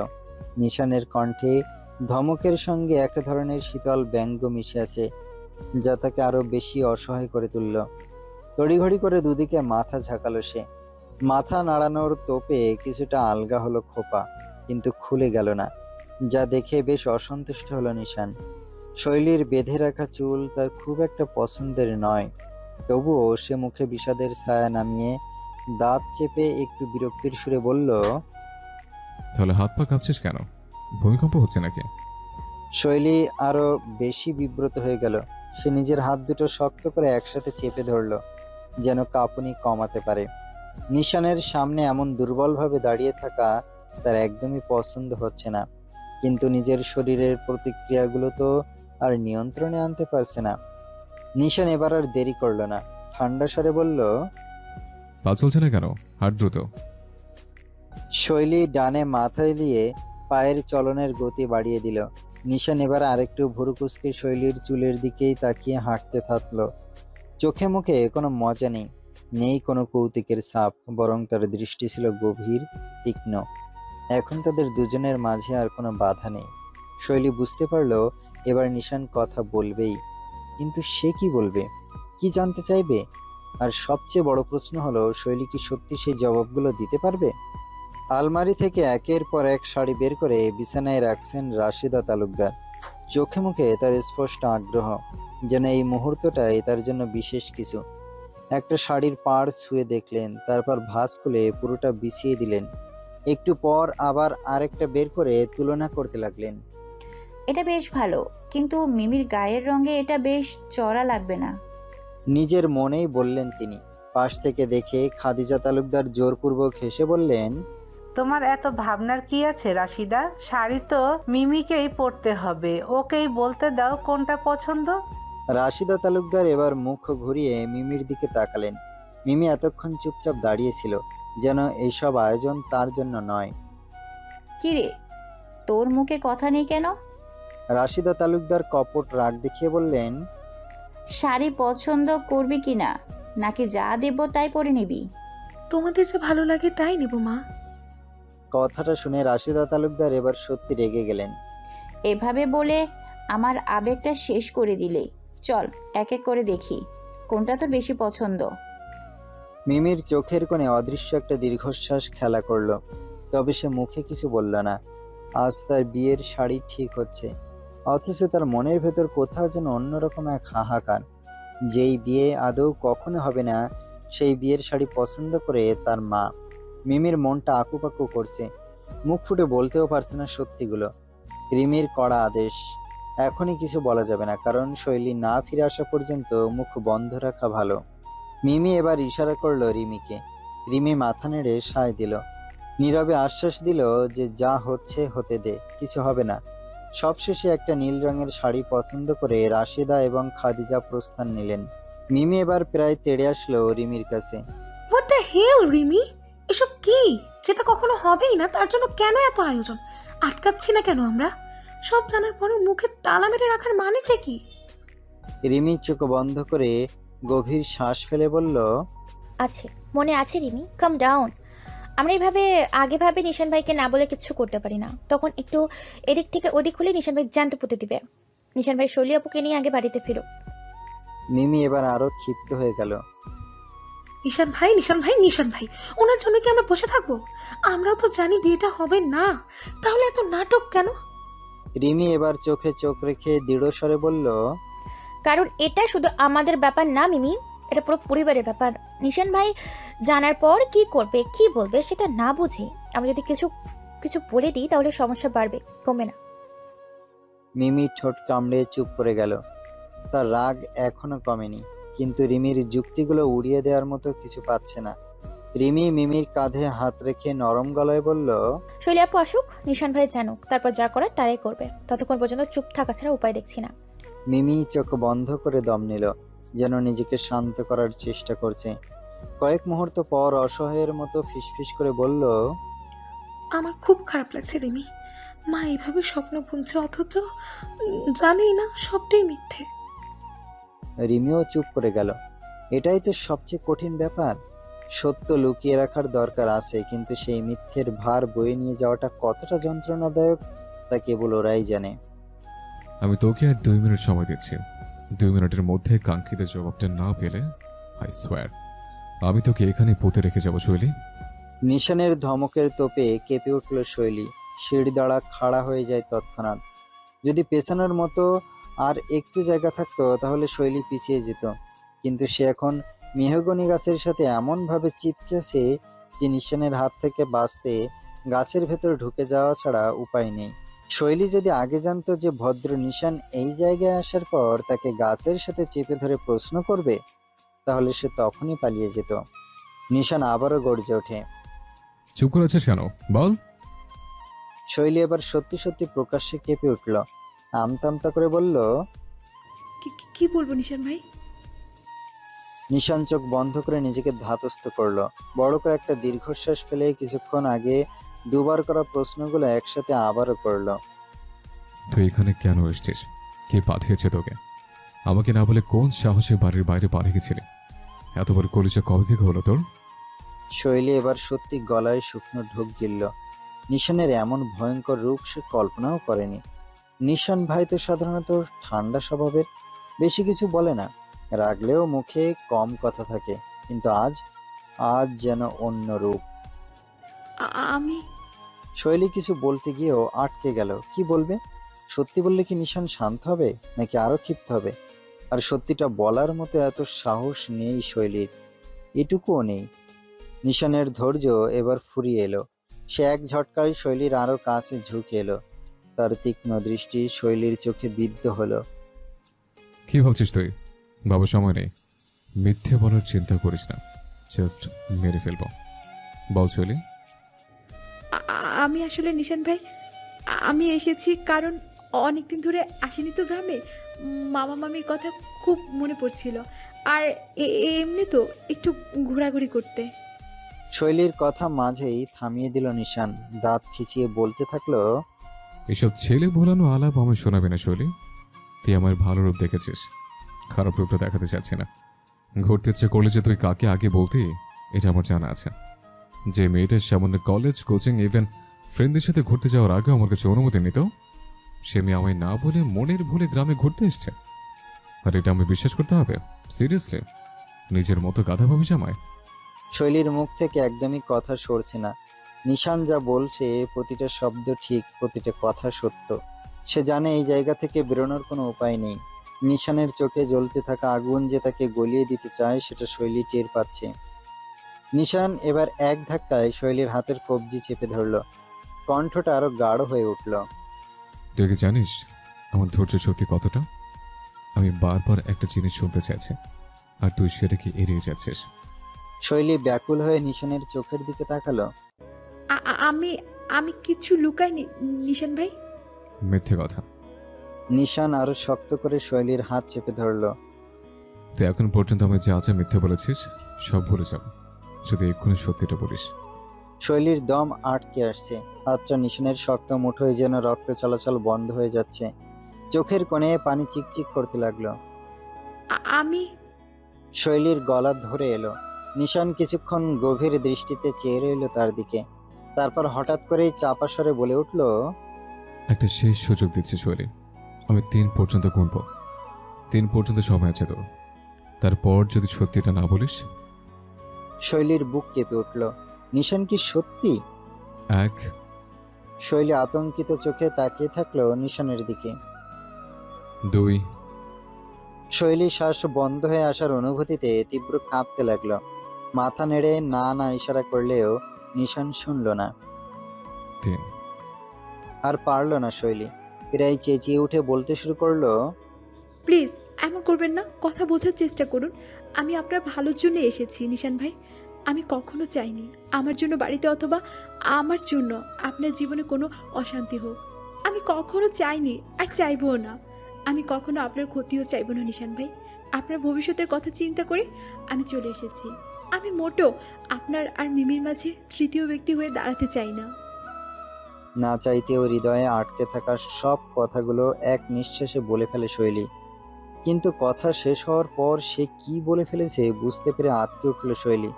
নিশানের কণ্ঠে ধমকের সঙ্গে এক ধরনের শীতল ব্যঙ্গ মিশে আছে, যা তাকে আরো বেশি অসহায় করে তুলল। তড়িঘড়ি করে দুদিকে মাথা ঝাঁকালো সে। মাথা নাড়ানোর তোপে কিছুটা আলগা হলো খোপা, কিন্তু খুলে গেল না, যা দেখে বেশ অসন্তুষ্ট হলো নিশান। শৈলীর বেঁধে রাখা চুল তার খুব একটা পছন্দের নয়। তবুও সে মুখে বিষাদের ছায়া নামিয়ে দাঁত চেপে একটু বিরক্তির সুরে বলল, তাহলে হাত পা কাঁপছিস কেন? ভূমিকম্প হচ্ছে নাকি? শৈলী আরো বেশি বিব্রত হয়ে গেল। সে নিজের হাত দুটো শক্ত করে একসাথে চেপে ধরল, যেন কাঁপুনি কমাতে পারে। নিশানের সামনে এমন দুর্বলভাবে দাঁড়িয়ে থাকা তার একদমই পছন্দ হচ্ছে না, কিন্তু নিজের শরীরের প্রতিক্রিয়াগুলো তো আর নিয়ন্ত্রণে আনতে পারছে না। নিশান এবার আর দেরি করলো না, ঠান্ডা স্বরে বলল, পা চলছে না কেন? হাট দ্রুত। শৈলী ডানে মাথা এলিয়ে পায়ের চলনের গতি বাড়িয়ে দিল। নিশান এবার আরেকটু ভুরু কুঁচকে শৈলীর চুলের দিকেই তাকিয়ে হাঁটতে থাকলো। চোখে মুখে কোনো মজা নেই, নেই কোনো কৌতুকের ছাপ, বরং তার দৃষ্টি ছিল গভীর, তীক্ষ্ণ। এখন তাদের দুজনের মাঝে আর কোনো বাধা নেই। শৈলী বুঝতে পারলো এবার নিশান কথা বলবেই, কিন্তু সে কি বলবে, কি জানতে চাইবে? আর সবচেয়ে বড় প্রশ্ন হলো, শৈলী কি সত্যি সেই জবাবগুলো দিতে পারবে? আলমারি থেকে একের পর এক শাড়ি বের করে বিছানায় রাখছেন রাশিদা তালুকদার। চোখে মুখে তার স্পষ্ট আগ্রহ, যেন এই মুহূর্তটাই তার জন্য বিশেষ কিছু। একটা শাড়ির পাড় ছুঁয়ে দেখলেন, তারপর ভাঁজ খুলে পুরোটা বিছিয়ে দিলেন। একটু পর আবার আরেকটা বের করে তুলনা করতে লাগলেন। এটা বেশ ভালো, কিন্তু মিমির গায়ের রঙে এটা বেশ চড়া লাগবে না? নিজের মনেই বললেন তিনি। পাশ থেকে দেখে খাদিজা তালুকদার জোরপূর্বক হেসে বললেন, তোমার এত ভাবনার কি আছে রাশিদা? শাড়ি তো মিমিকেই পরতে হবে, ওকেই বলতে দাও কোনটা পছন্দ। রাশিদা তালুকদার এবার মুখ ঘুরিয়ে মিমির দিকে তাকালেন। মিমি এতক্ষণ চুপচাপ দাঁড়িয়েছিল, যেন এইসব আয়োজন তার জন্য নয়। কিরে, তোর মুখে কথা নেই কেন? রাশিদা তালুকদার কপট রাগ দেখিয়ে বললেন, শাড়ি পছন্দ করবি কি না, নাকি যা দেব তাই পরে নিবি? তোমাদের যা ভালো লাগে তাই নেব মা। কথাটা শুনে রাশিদা তালুকদার এবার সত্যি রেগে গেলেন। এভাবে বলে আমার আবেগটা শেষ করে দিলে। চল এক এক করে দেখি কোনটা তোর বেশি পছন্দ। মিমির চোখের কোণে অদৃশ্য একটা দীর্ঘশ্বাস খেলা করলো, তবে সে মুখে কিছু বলল না। আজ তার বিয়ের শাড়ি ঠিক হচ্ছে, অথচ তার মনের ভেতর কোথাও যেন অন্যরকম এক হাহাকার। যেই বিয়ে আদৌ কখনো হবে না, সেই বিয়ের শাড়ি পছন্দ করে তার মা। মিমির মনটা আকুপাকু করছে, মুখ ফুটে বলতেও পারছে না সত্যিগুলো। রিমির কড়া আদেশ, এখনই কিছু বলা যাবে না, কারণ শৈলী না ফিরে আসা পর্যন্ত মুখ বন্ধ রাখা ভালো। মিমি এবার ইশারা করলো রিমিকে। রিমি মাথা নেড়ে সায় দিল, নীরবে আশ্বাস দিল যে যা হচ্ছে হতে দে, কিছু হবে না। সবশেষে একটা নীল রঙের শাড়ি পছন্দ করে রাশিদা এবং খাদিজা প্রস্থান নিলেন। মিমি এবার প্রায় তেড়ে আসলো রিমির কাছে। হোয়াট দ্য হেল রিমি, এসব কি? যেটা কখনো হবেই না তার জন্য কেন এত আয়োজন? আটকাচ্ছি না কেন আমরা? সব জানার পরেও মুখে তালা মেরে রাখার মানেটা কি? রিমি চোখ বন্ধ করে গভীর শ্বাস ফেলে বলল, আছে, মনে আছে রিমি, কাম ডাউন। আমরা এইভাবে আগেভাবে নিশান ভাইকে না বলে কিচ্ছু করতে পারি না। তখন একটু এদিক থেকে ওদিক হলে নিশান ভাই জ্যান্ত পুঁতে দিবে। নিশান ভাই শৈলী আপুকে নিয়ে আগে বাড়িতে ফিরো। মিমি এবার আরো ক্ষিপ্ত হয়ে গেল। নিশান ভাই, নিশান ভাই, নিশান ভাই, ওনার জন্য কি আমরা বসে থাকবো? আমরাও তো জানি বিয়েটা হবে না, তাহলে এত নাটক কেন? রিমি এবার চোখে চোখ রেখে দৃঢ় স্বরে বলল, কারণ এটা শুধু আমাদের ব্যাপার না মিমি, এটা পুরো পরিবারের ব্যাপার। নিশান ভাই জানার পর কি করবে কি বলবে সেটা না বুঝে আমরা যদি কিছু কিছু বলে দিই তাহলে সমস্যা বাড়বে, কমবে না। মিমি ঠোঁট কামড়ে চুপ করে গেল। তার রাগ এখনো কমেনি, কিন্তু রিমির যুক্তিগুলো উড়িয়ে দেওয়ার মতো কিছু পাচ্ছে না। রিমি মিমির কাঁধে হাত রেখে নরম গলায় বলল, শৈলী আপু আসুক, নিশান ভাই জানুক, তারপর যা করার তারাই করবে। ততক্ষণ পর্যন্ত চুপ থাকা ছাড়া উপায় দেখছি না। মিমি চোখ বন্ধ করে দম নিল, যেন নিজেকে শান্ত করার চেষ্টা করছে। কয়েক মুহূর্ত পর অসহায়ের মতো ফিসফিস করে বলল, আমার খুব খারাপ লাগছে রিমি, মা এইভাবে স্বপ্ন বুনছে অথচ জানি না সবটাই মিথ্যে। রিমিও চুপ করে গেল। এটাই তো সবচেয়ে কঠিন ব্যাপার। সত্য লুকিয়ে রাখার দরকার আছে, কিন্তু সেই মিথ্যের ভার বয়ে নিয়ে যাওয়াটা কতটা যন্ত্রণাদায়ক তা কেবল ওরাই জানে। আমি তোকে আর 2 মিনিট সময় দিচ্ছি। 2 মিনিটের মধ্যে কাঙ্ক্ষিত জবাবটা না পেলে আই সোয়ার আমি তোকে এখানে পুঁতে রেখে যাবো শৈলী। নিশানের ধমকের তোপে কেঁপে উঠল শৈলী। সিঁড়ি দাঁড়া খাড়া হয়ে যায় তৎক্ষণাৎ। যদি পেছানোর মতো আর একটু জায়গা থাকতো তাহলে শৈলী পিছিয়ে যেত, কিন্তু সে এখন মেহগনি গাছের সাথে এমনভাবে চিপকে আছে যে নিশানের হাত থেকে বাঁচতে গাছের ভেতর ঢুকে যাওয়া ছাড়া উপায় নেই। শৈলী যদি আগে জানতো যে ভদ্র নিশান এই জায়গায় আসার পর তাকে গাছের সাথে চেপে ধরে প্রশ্ন করবে, তাহলে সে তখনই পালিয়ে যেত। নিশান আবারও গর্জে ওঠে। চুপ করে আছিস কেন, বল। শৈলী এবার সত্যি সত্যি প্রকাশ্যে কেঁপে উঠল। আমতা আমতা করে বলল, কি বলবো নিশান ভাই? নিশান চোখ বন্ধ করে নিজেকে ধাতস্থ করলো। বড় করে একটা দীর্ঘশ্বাস ফেলে কিছুক্ষণ আগে দুবার করা প্রশ্নগুলো একসাথে আবারও করলো। তুই এখানে কেন এসছিস? কে পাঠিয়েছে তোকে? আমাকে না বলে কোন সাহসে বাড়ির বাইরে পাঠিয়ে গেছিলি? এত বড় কলিজা কবে থেকে হলো তোর? শৈলী এবার সত্যি গলায় শুকনো ঢোক গিলল। নিশানের এমন ভয়ঙ্কর রূপ সে কল্পনাও করেনি। নিশান ভাই তো সাধারণত ঠান্ডা স্বভাবের, বেশি কিছু বলে না, রাগলেও মুখে কম কথা থাকে, কিন্তু আজ যেন অন্য রূপ। আমি শৈলী কিছু বলতে গিয়েও আটকে গেল। কি বলবে? সত্যি বললে কি নিশান শান্ত হবে, নাকি আরো ক্ষিপ্ত হবে? আর সত্যিটা বলার মতো এত সাহস নেই শৈলীর, এটুকুও নেই। নিশানের ধৈর্য এবার ফুরিয়ে এলো। সে এক ঝটকায় শৈলীর আরো কাছে ঝুঁকে এলো। তার তীক্ষ্ণ দৃষ্টি শৈলীর চোখে বিদ্ধ হলো। কি ভাবছিস তুই? বাবা সময় নেই, মিথ্যে বলার চিন্তা করিস না, জাস্ট মেরে ফেলবো। বল শৈলী। আমি আসলে নিশান ভাই, আমি এসেছি কারণ অনেকদিন ধরে আসেনি তো গ্রামে। মামা মামির কথা খুব মনে পড়ছিল, আর এমনি তো একটু ঘোরাঘুরি করতে। শৈলীর কথা মাঝেই থামিয়ে দিল নিশান। দাঁত খিচিয়ে বলতে থাকলো, এসব ছেলে ভোলানো আলাপ আমার শোনাবে না শৈলী। তুই আমার ভালো রূপ দেখেছিস, খারাপ রূপটা দেখাতে চাচ্ছি না। ঘুরতে ইচ্ছে করলে যে তুই কাকে আগে বলতি এটা আমার জানা আছে। যে মেয়েটার সামান্য কলেজ, কোচিং, ইভেন ফ্রেন্ডদের সাথে ঘুরতে যাওয়ার আগেও আমার কাছে অনুমতি নিত, সে মেয়ে আমায় না বলে মনের ভুলে গ্রামে ঘুরতে এসছে। আর এটা আমি বিশ্বাস করতে হবে? সিরিয়াসলি? নিজের মতো গাধা ভাবিস আমায়? শৈলীর মুখ থেকে একদমই কথা সরছে না। নিশান যা বলছে প্রতিটা শব্দ ঠিক, প্রতিটা কথা সত্য। সে জানে এই জায়গা থেকে বেরোনোর কোনো উপায় নেই। নিশানের চোখে জ্বলতে থাকা আগুন যে তাকে গলিয়ে দিতে চায় সেটা শৈলী টের পাচ্ছে। নিশান এবার এক ধাক্কায় শৈলীর হাতের কবজি চেপে ধরল। কণ্ঠটা আরো গাঢ় হয়ে উঠল। তুই কি জানিস আমার ধৈর্য শক্তি কতটা? আমি বারবার একটা জিনিস শুনতে চাইছি, আর তুই সেটাকে এড়িয়ে যাচ্ছিস। শৈলী ব্যাকুল হয়ে নিশানের চোখের দিকে তাকালো। আমি আমি কিছু লুকাইনি নিশান ভাই। মিথ্যে কথা। নিশান আরো শক্ত করে শৈলীর হাত চেপে ধরল। তুই এখন পর্যন্ত আমায় যা যা মিথ্যে বলেছিস সব ভুলে যাব যদি এক্ষুনি সত্যিটা বলিস। শৈলীর দম আটকে আসছে। হাতটা নিশানের শক্ত মুঠোয় যেন রক্ত চলাচল বন্ধ হয়ে যাচ্ছে। চোখের কোণে পানি চিকচিক করতে লাগলো। আমি শৈলীর গলা ধরে এলো। নিশান কিছুক্ষণ গভীর দৃষ্টিতে চেয়ে রইল তার দিকে। তারপর হঠাৎ করেই চাপা স্বরে বলে উঠল, একটা শেষ সুযোগ দিচ্ছি শৈলী। আমি 3 পর্যন্ত গুনব। 3 পর্যন্ত সময় আছে তোর। তারপর যদি সত্যিটা না বলিস। শৈলীর বুক কেঁপে উঠল। নিশান কি সত্যি? 1 শৈলী আতঙ্কিত চোখে তাকিয়ে থাকলো নিশানের দিকে। 2 শৈলীর শ্বাস বন্ধ হয়ে আসার অনুভূতিতে তীব্র কাঁপতে লাগলো। মাথা নেড়ে না না ইশারা করলেও নিশান শুনল না। 3 আর পারল না শৈলী। প্রায় চেঁচিয়ে উঠে বলতে শুরু করলো, প্লিজ এমন করবেন না, কথা বোঝার চেষ্টা করুন। আমি আপনার ভালোর জন্য এসেছি নিশান ভাই। আমি কখনো চাইনি আমার জন্য বাড়িতে অথবা আমার জন্য আপনার জীবনে কোনো অশান্তি হোক। আমি কখনো চাইনি আর চাইবও না। আমি কখনো আপনার ক্ষতিও চাইবো না নিশান ভাই। আপনার ভবিষ্যতের কথা চিন্তা করে আমি চলে এসেছি। আমি মোটেও আপনার আর মিমির মাঝে তৃতীয় ব্যক্তি হয়ে দাঁড়াতে চাই না। না চাইতেও হৃদয়ে আটকে থাকা সব কথাগুলো এক নিঃশ্বাসে বলে ফেলে শৈলী। কিন্তু কথা শেষ হওয়ার পর সে কি বলে ফেলেছে বুঝতে পেরে আঁতকে উঠল শৈলী।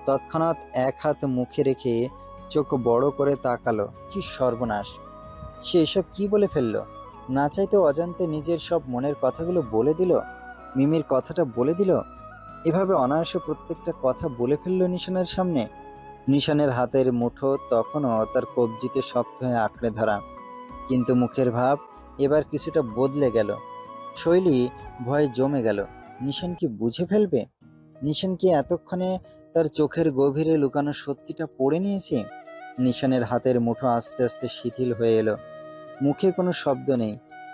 তৎক্ষণাৎ এক হাত মুখে রেখে চোখ বড় করে তাকালো। কি সর্বনাশ! সে এসব কি বলে ফেললো? না চাইতেও অজান্তে নিজের সব মনের কথাগুলো বলে দিল। মিমির কথাটা বলে দিল। এভাবে অনায়াসে প্রত্যেকটা কথা বলে ফেললো নিশানের সামনে। নিশানের হাতের মুঠো তখনও তার কবজিতে শক্ত হয়ে আঁকড়ে ধরা, কিন্তু মুখের ভাব এবার কিছুটা বদলে গেল। শৈলী ভয়ে জমে গেল। নিশান কি বুঝে ফেলবে? নিশান কি এতক্ষণে তার চোখের গভীরে লুকানো সত্যিটা পড়ে নিয়েছে? নিশানের হাতের মুঠো আস্তে আস্তে শিথিল হয়ে এলো। মুখে কোনো শব্দ নেই,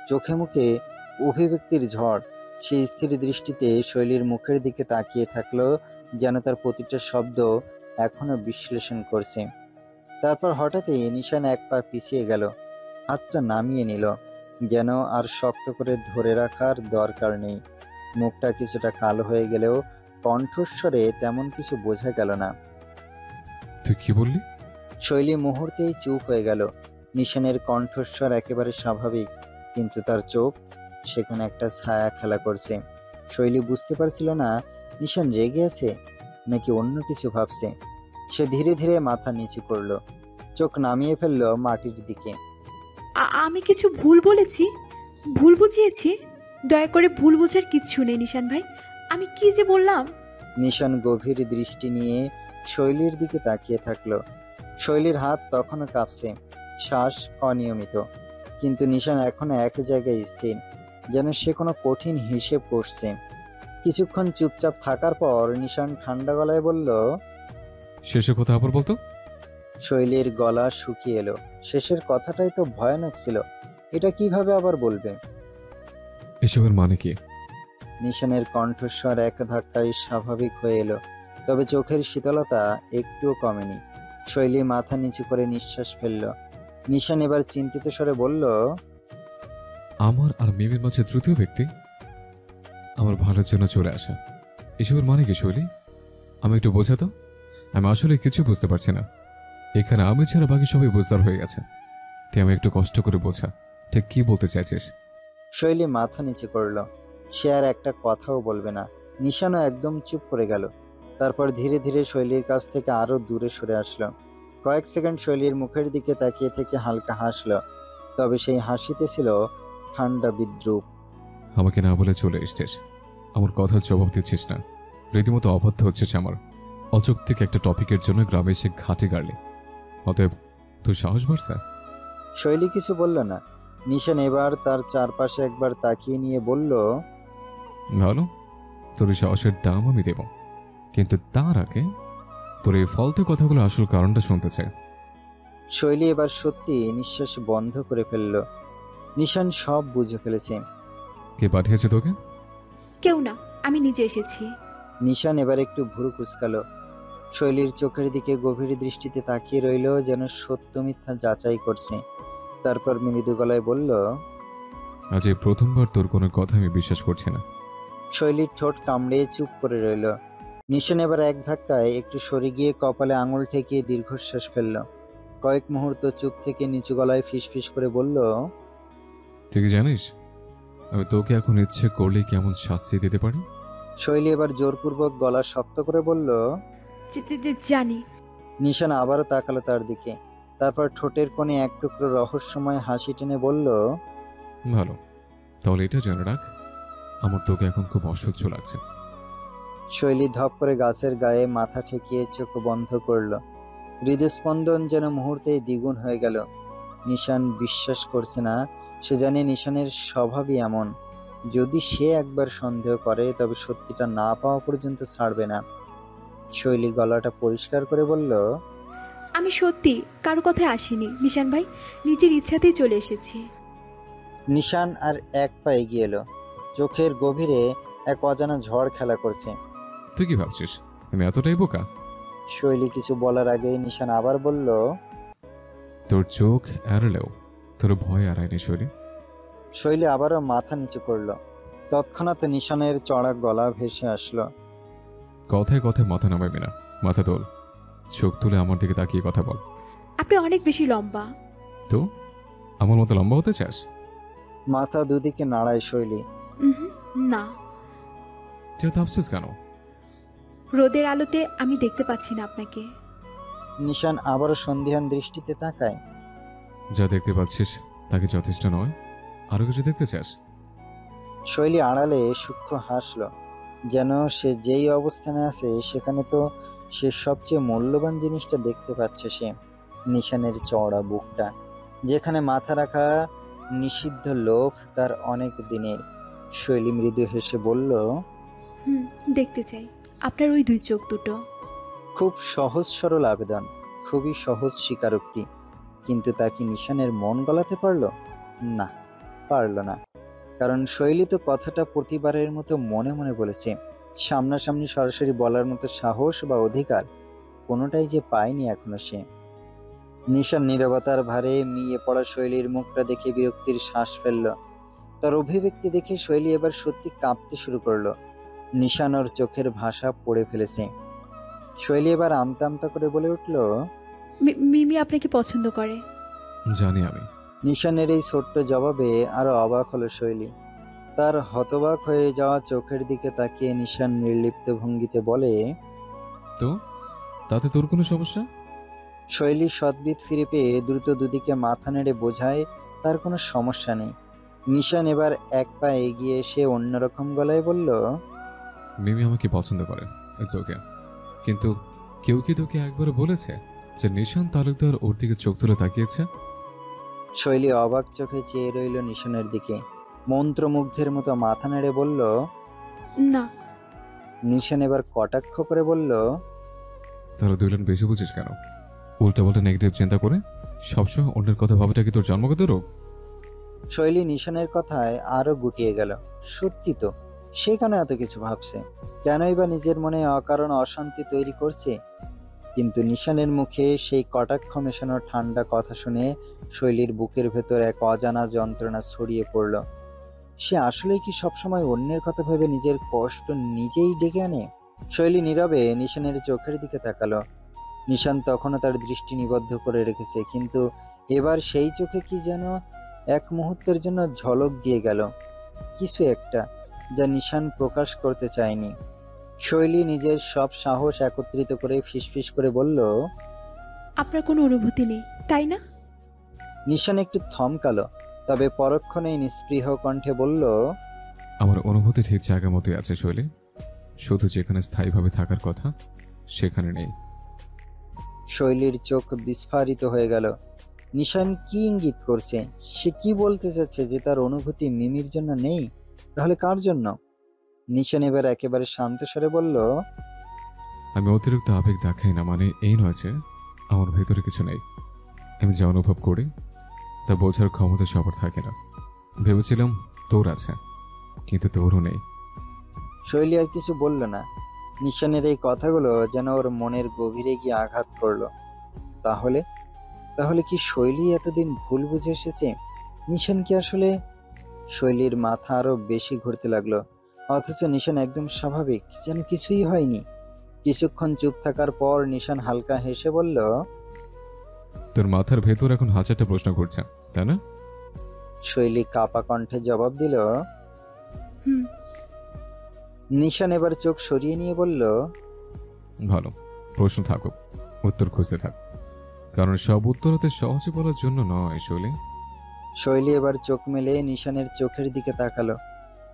চোখে মুখে অভিব্যক্তির ঝড়। সেই স্থির দৃষ্টিতে শৈলীর মুখের দিকে তাকিয়ে থাকলো, যেন তার প্রতিটা শব্দ এখনো বিশ্লেষণ করছে। তারপর হঠাৎই নিশান এক পা পিছিয়ে গেল, হাতটা নামিয়ে নিল, যেন আর শক্ত করে ধরে রাখার দরকার নেই। মুখটা কিছুটা কালো হয়ে গেলেও কণ্ঠস্বরে তেমন কিছু বোঝা গেল না। তুই কি বললি? শৈলী মুহূর্তেই চুপ হয়ে গেল। নিশানের কণ্ঠস্বর একেবারে স্বাভাবিক, কিন্তু তার চোখ সেখানে একটা ছায়া খেলা করছে। শৈলী বুঝতে পারছিল না নিশান রেগে আছে নাকি অন্য কিছু ভাবছে। সে ধীরে ধীরে মাথা নিচু করলো, চোখ নামিয়ে ফেললো মাটির দিকে। আমি কিছু ভুল বলেছি, ভুল বুঝিয়েছি। দয়া করে ভুল বোঝার কিচ্ছু নেই নিশান ভাই। আমি কি যে বললাম। নিশান গভীর দৃষ্টি নিয়ে শৈলীর দিকে তাকিয়ে থাকলো। শৈলীর হাত তখনও কাঁপছে, শ্বাস অনিয়মিত, কিন্তু নিশান এখনো এক জায়গায় স্থির, যেন সে কোনো কঠিন হিসেব করছে। কিছুক্ষণ চুপচাপ থাকার পর নিশান ঠান্ডা গলায় বলল, শেষের কথা আবার বলতো। শৈলীর গলা শুকিয়ে এলো। শেষের কথাটাই তো ভয়ানক ছিল, এটা কিভাবে আবার বলবে? এসবের মানে কি? নিশানের কণ্ঠস্বর এক ধাক্কায় স্বাভাবিক হয়ে এলো, তবে চোখের শীতলতা একটুও কমেনি। শৈলী মাথা নিচু করে নিঃশ্বাস ফেলল। নিশান এবার চিন্তিত স্বরে বলল, আমার আর মিমির মাঝে তৃতীয় ব্যক্তি আমার ভালোর জন্য চলে আসা, এসবের মানে কি শৈলী? আমি একটু বোঝাতো। আমি আসলে কিছু বুঝতে পারছি না। এখানে আমি ছাড়া বাকি সবাই বুঝদার হয়ে গেছে। তুই আমি একটু কষ্ট করে বোঝা, ঠিক কি বলতে চাইছিস? শৈলী মাথা নিচে করল। সে আর একটা কথাও বলবে না। নিশানও একদম চুপ করে গেল। তারপর ধীরে ধীরে শৈলীর কাছ থেকে আরো দূরে সরে আসলো। কয়েক সেকেন্ড শৈলীর মুখের দিকে তাকিয়ে থেকে হালকা হাসলো, তবে সেই হাসিতে ছিল ঠান্ডা বিদ্রুপ। আমাকে না বলে চলে এসছিস, আমার কথার জবাব দিচ্ছিস না, রীতিমতো অবাধ্য হচ্ছিস আমার। অযৌক্তিক একটা টপিকের জন্য গ্রামে এসে ঘাটে গাড়লি, অতএব তুই সাহস বাড়ছে? শৈলী কিছু বলল না। নিশান এবার তার চারপাশে একবার তাকিয়ে নিয়ে বলল, ভালো, তোর এই সাহসের দাম আমি দেব, কিন্তু তার আগে তোর এই ফালতু কথাগুলো আসল কারণটা শুনতে চাই। শৈলী এবার সত্যি নিঃশ্বাস বন্ধ করে ফেলল। নিশান সব বুঝে ফেলেছে। কে পাঠিয়েছে তোকে? কেউ না, আমি নিজে এসেছি। নিশান এবার একটু ভুরু কুঁচকালো। শৈলীর চোখের দিকে গভীর দৃষ্টিতে তাকিয়ে রইল, যেন সত্য মিথ্যা যাচাই করছে। তারপর মৃদু গলায় বলল, আজ এই প্রথমবার তোর কোনো কথা আমি বিশ্বাস করছি না। শৈলীর ঠোঁট কামড়ে চুপ করে রইল। নিশান এবার এক ধাক্কায় একটু সরে গিয়ে কপালে আঙুল ঠেকিয়ে দীর্ঘশ্বাস ফেলল। কয়েক মুহূর্ত চুপ থেকে নিচু গলায় ফিসফিস করে বলল, তুই কি জানিস আমি তোকে এখন ইচ্ছে করলে কেমন শাস্তি দিতে পারি? শৈলী এবার জোরপূর্বক গলা শক্ত করে বলল। জানি। নিশান আবারও তাকালো তার দিকে। তারপর ঠোঁটের কোণে এক টুকরো রহস্যময় হাসি টেনে বলল, ভালো, তাহলে এটা জেনে রাখ, আমার তোকে এখন খুব অসহ্য লাগছে। শৈলী ধপ করে গাছের গায়ে মাথা ঠেকিয়ে চোখ বন্ধ করল। হৃদস্পন্দন যেন মুহূর্তেই দ্বিগুণ হয়ে গেল। নিশান বিশ্বাস করছে না। সে জানে নিশানের স্বভাবই এমন। যদি সে একবার সন্দেহ করে তবে সত্যিটা না পাওয়া পর্যন্ত ছাড়বে না। শৈলী গলাটা পরিষ্কার করে বলল, আমি সত্যি কারো কথায় আসিনি নিশান ভাই, নিজের ইচ্ছাতেই চলে এসেছি। নিশান আর এক পা এগিয়ে এলো। চোখের গভীরে এক অজানা ঝড় খেলা করছে। তুই কি ভাবছিস আমি এতটাই বোকা? শৈলী কিছু বলার আগেই নিশান আবার বলল, তোর চোখ এড়ালেও তোর ভয় এড়ায়নি শৈলী। শৈলী আবারও মাথা নিচু করল। তৎক্ষণাৎ নিশানের চড়া গলা ভেসে আসলো। কথায় কথায় মাথা নামাবি না, মাথা তোল, চোখ তুলে আমার দিকে তাকিয়ে কথা বল। আপনি অনেক বেশি লম্বা। তো আমার মতো লম্বা হতে চাস? মাথা দুদিকে নাড়ায় শৈলী। না। তুই ভাবছিস কেন? রোদের আলোতে আমি দেখতে পাচ্ছি না আপনাকে। নিশান আবারও সন্ধিহান দৃষ্টিতে তাকায়। যা দেখতে পাচ্ছিস তাকে যথেষ্ট নয়, আরো কিছু দেখতে চাস? শৈলী আড়ালে সূক্ষ্ম হাসল, যেন সে যেই অবস্থানে আছে সেখানে তো সে সবচেয়ে মূল্যবান জিনিসটা দেখতে পাচ্ছে। সে নিশানের চওড়া বুকটা, যেখানে মাথা রাখা নিষিদ্ধ লোভ তার অনেক দিনের। শৈলী মৃদু হেসে বলল, দেখতে চাই আপনার ওই দুই চোখ দুটো। খুব সহজ সরল আবেদন, খুবই সহজ স্বীকারোক্তি, কিন্তু তা কি নিশানের মন গলাতে পারল? না, পারল না। কারণ শৈলী তো কথাটা প্রতিবারের মতো মনে মনে বলেছে। সামনাসামনি সরাসরি বলার মতো সাহস বা অধিকার কোনোটাই যে পায়নি এখনো সে। নিশান নীরবতার ভারে মিয়ে পড়া শৈলীর মুখটা দেখে বিরক্তির শ্বাস ফেলল। তার অভিব্যক্তি দেখে শৈলী এবার সত্যি কাঁপতে শুরু করলো। নিশান ওর চোখের ভাষা পড়ে ফেলেছে। শৈলী এবার আমতা আমতা করে বলে উঠল, মিমি আপনাকে পছন্দ করে। জানি আমি। নিশানের এই ছোট্ট জবাবে আরো অবাক হলো শৈলী। তার হতবাক হয়ে যাওয়া চোখের দিকে তাকিয়ে নিশান নির্লিপ্ত ভঙ্গিতে বলে, তো তাতে তোর কোনো সমস্যা? শৈলী সদ্বিত ফিরে পেয়ে দ্রুত দুদিকে মাথা নেড়ে বোঝায় তার কোনো সমস্যা নেই। নিশান এবার এক পা এগিয়ে এসে অন্যরকম গলায় বলল, মিমি আমাকে পছন্দ করে, ইটস ওকে, কিন্তু কেউ কি তোকে একবার বলেছে যে নিশান তালুকদার ওর দিকে চোখ তুলে তাকিয়েছে? শৈলী অবাক চোখে চেয়ে রইল নিশানের দিকে। মন্ত্রমুগ্ধের মতো মাথা নেড়ে বলল, না। নিশান এবার কটাক্ষ করে বলল, তাহলে দুই লাইন বেশি বুঝিস কেন? উল্টাপাল্টা নেগেটিভ চিন্তা করে সবসময় অন্যের কথা ভাবাটা কি তোর জন্মগত রোগ? শৈলী নিশানের কথায় আরো গুটিয়ে গেল। সত্যি তো, সে কেন এত কিছু ভাবছে? কেনই বা নিজের মনে অকারণ অশান্তি তৈরি করছে? কিন্তু নিশানের মুখে সেই কটাক্ষ মেশানো ঠান্ডা কথা শুনে শৈলীর বুকের ভেতর এক অজানা যন্ত্রণা ছড়িয়ে পড়ল। সে আসলেই কি সবসময় অন্যের কথা ভেবে নিজের কষ্ট নিজেই ডেকে আনে? শৈলী নীরবে নিশানের চোখের দিকে তাকালো। নিশান তখনও তার দৃষ্টি নিবদ্ধ করে রেখেছে, কিন্তু এবার সেই চোখে কি যেন এক মুহূর্তের জন্য ঝলক দিয়ে গেল, কিছু একটা যা নিশান প্রকাশ করতে চায়নি। শৈলী নিজের সব সাহস একত্রিত করে ফিসফিস করে বলল, আপনার কোনো অনুভূতি নেই তাই না? নিশান একটু থমকালো, তবে পরক্ষণেই নিস্পৃহ কণ্ঠে বলল, আমার অনুভূতি ঠিক জায়গা মতোই আছে শৈলী, শুধু যেখানে স্থায়ীভাবে থাকার কথা সেখানে নেই। শৈলীর চোখ বিস্ফারিত হয়ে গেল। নিশান কি ইঙ্গিত করছে? সে কি বলতে চাচ্ছে যে তার অনুভূতি মিমির জন্য নেই? তাহলে কার জন্য? নিশান এবার একেবারে শান্ত স্বরে বলল, আমি অতিরিক্ত আবেগ দেখাই না, মানে এই নয় যে আমার ভেতরে কিছু নেই। আমি যা অনুভব করি তা বোঝার ক্ষমতা সবার থাকে না। ভেবেছিলাম তোর আছে, কিন্তু তোরও নেই। শৈলী আর কিছু বলল না। নিশানের এই কথাগুলো যেন ওর মনের গভীরে গিয়ে আঘাত করলো। তাহলে তাহলে কি শৈলী এতদিন ভুল বুঝে এসেছে? নিশান কি আসলে? শৈলীর মাথা আরো বেশি ঘুরতে লাগলো, অথচ নিশান একদম স্বাভাবিক, যেন কিছুই হয়নি। কিছুক্ষণ চুপ থাকার পর নিশান হালকা হেসে বলল, তোর মাথার ভেতর এখন হাজারটা প্রশ্ন ঘুরছে, তাই না? শৈলী কাপা কণ্ঠে জবাব দিল। হুম। নিশান এবার চোখ সরিয়ে নিয়ে বলল, ভালো, প্রশ্ন থাকুক, উত্তর খুঁজতে থাক, কারণ সব উত্তর হতে সহজে বলার জন্য নয় শৈলী। শৈলী এবার চোখ মেলে নিশানের চোখের দিকে তাকালো।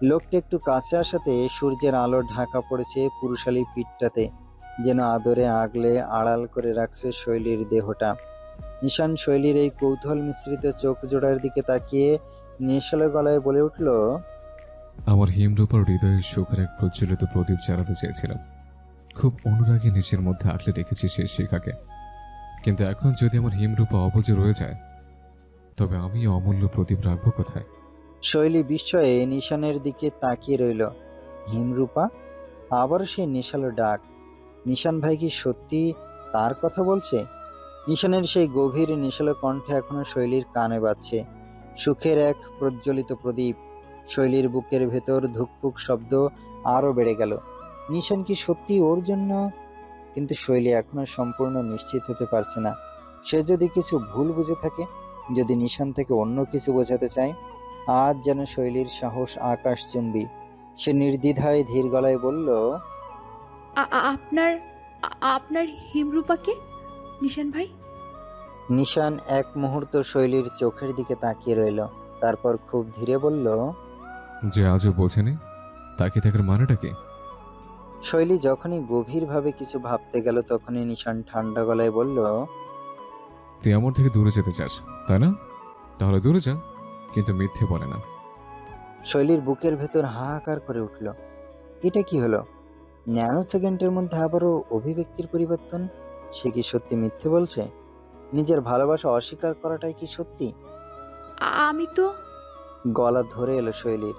লোকটা একটু কাছে আসাতে সূর্যের আলো ঢাকা পড়েছে পুরুষালী পিঠটাতে, যেন আদরে আগলে আড়াল করে রাখছে শৈলীর দেহটা। নিশান শৈলীর এই কৌতূহল মিশ্রিত চোখ জোড়ার দিকে তাকিয়ে নেশালো গলায় বলে উঠল, আমার হিমরূপার হৃদয়ের সুখের এক প্রজ্বলিত প্রদীপ জ্বালাতে চেয়েছিলাম। খুব অনুরাগী নিচের মধ্যে আঁকলে রেখেছি সেই শিখাকে, কিন্তু এখন যদি আমার হিমরূপা অবুঝে রয়ে যায়, তবে আমি অমূল্য প্রদীপ রাখবো কোথায়? শৈলী বিস্ময়ে নিশানের দিকে তাকিয়ে রইল। হিমরূপা? আবার সেই নেশালো ডাক। নিশান ভাই কি সত্যি তার কথা বলছে? নিশানের সেই গভীর নেশালো কণ্ঠে এখনো শৈলীর কানে বাজছে। সুখের এক প্রজ্বলিত প্রদীপ। শৈলীর বুকের ভেতর ধুকপুক শব্দ আরো বেড়ে গেল। নিশান কি সত্যি ওর জন্য? কিন্তু শৈলী এখনো সম্পূর্ণ নিশ্চিত হতে পারছে না। সে যদি কিছু ভুল বুঝে থাকে, যদি নিশান থেকে অন্য কিছু বোঝাতে চায়। আজ যেন শৈলীর সাহস আকাশচুম্বী। সে নির্দ্বিধায় ধীর গলায় বলল, আপনার আপনার হিমরূপাকে নিশান ভাই? নিশান এক মুহূর্ত শৈলীর চোখের দিকে তাকিয়ে রইল, তারপর খুব ধীরে বলল, যে আজও বোঝেনি তাকে থাকার মানেটা কি? শৈলী যখনই গভীরভাবে কিছু ভাবতে গেল, তখনই নিশান ঠান্ডা গলায় বলল, তুই আমার থেকে দূরে যেতে চাস, তাই না? তাহলে দূরে যা, কিন্তু মিথ্যে বলে না। শৈলীর বুকের ভেতর হাহাকার করে উঠল। এটা কি হলো? ন্যানো সেকেন্ডের মধ্যে আবারও অভিব্যক্তির পরিবর্তন। সে কি সত্যি মিথ্যে বলছে? নিজের ভালোবাসা অস্বীকার করাটাই কি সত্যি? আমি তো। গলা ধরে এলো শৈলীর।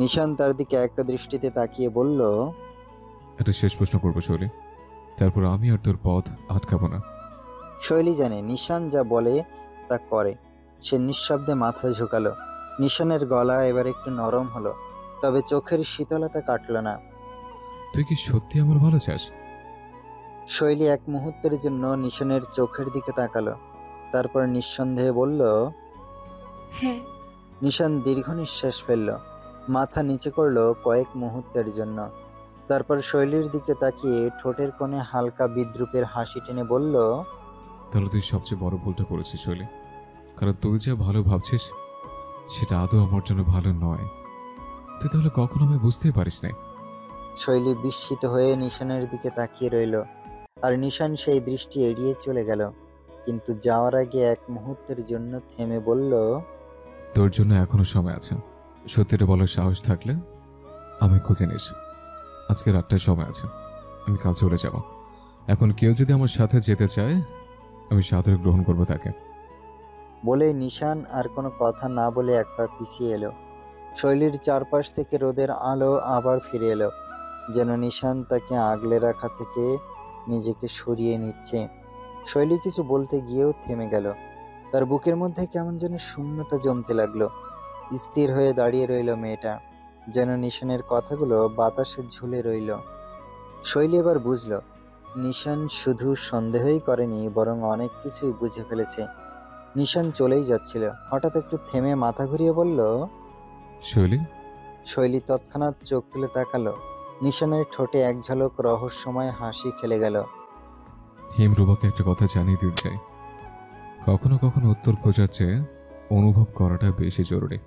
নিশান তার দিকে এক দৃষ্টিতে তাকিয়ে বলল, একটা শেষ প্রশ্ন করবো শৈলী, তারপর আমি আর তোর পথ আটকাবো না। শৈলী জানে নিশান যা বলে তা করে। সে নিঃশব্দে মাথা ঝুঁকালো। নিশানের গলা এবার একটু নরম হলো, তবে চোখের শীতলতা কাটল না। তুই কি সত্যি আমার ভালো চাস? শৈলী এক মুহূর্তের জন্য নিশানের চোখের দিকে তাকালো, তারপর নিঃসন্দেহে বলল, হ্যাঁ। নিশান দীর্ঘ নিঃশ্বাস ফেলল, মাথা নিচে করলো কয়েক মুহূর্তের জন্য। তারপর শৈলীর দিকে তাকিয়ে ঠোঁটের কোণে হালকা বিদ্রুপের হাসি টেনে বলল, তাহলে তুই সবচেয়ে বড় ভুলটা করেছিস শৈলী, কারণ তুই যা ভালো ভাবছিস সেটা আদৌ আমার জন্য ভালো নয়। তুই তাহলে কখনো আমায় বুঝতেই পারিস না। শৈলী বিস্মিত হয়ে নিশানের দিকে তাকিয়ে রইল, আর নিশান সেই দৃষ্টি এড়িয়ে চলে গেল। কিন্তু যাওয়ার আগে এক মুহূর্তের জন্য থেমে বলল, তোর জন্য এখনো সময় আছে। সত্যিটা বলার সাহস থাকলে আমি খুঁজে নিস। আজকে রাতটায় সময় আছে, আমি কাল চলে যাব। এখন কেউ যদি আমার সাথে যেতে চায়, আমি সাদরে গ্রহণ করব তাকে। বলে নিশান আর কোনো কথা না বলে এক পা পিছিয়ে এলো। শৈলীর চারপাশ থেকে রোদের আলো আবার ফিরে এলো, যেন নিশান তাকে আগলে রাখা থেকে নিজেকে সরিয়ে নিচ্ছে। শৈলী কিছু বলতে গিয়েও থেমে গেল। তার বুকের মধ্যে কেমন যেন শূন্যতা জমতে লাগলো। স্থির হয়ে দাঁড়িয়ে রইল মেয়েটা, যেন নিশানের কথাগুলো বাতাসে ঝুলে রইল। শৈলী এবার বুঝল, নিশান শুধু সন্দেহই করেনি, বরং অনেক কিছুই বুঝে ফেলেছে। নিশান চলেই যাচ্ছিল, হঠাৎ একটু থেমে মাথা ঘুরিয়ে বলল। শৈলী, শৈলী তৎক্ষণাৎ চোখ তুলে তাকালো। নিশানের ঠোঁটে এক ঝলক রহস্যময় হাসি খেলে গেল। হিমরুবাকে একটা কথা জানিয়ে দিতে চাই। কখনো কখনো উত্তর খোঁজার চেয়ে অনুভব করাটা বেশি জরুরি।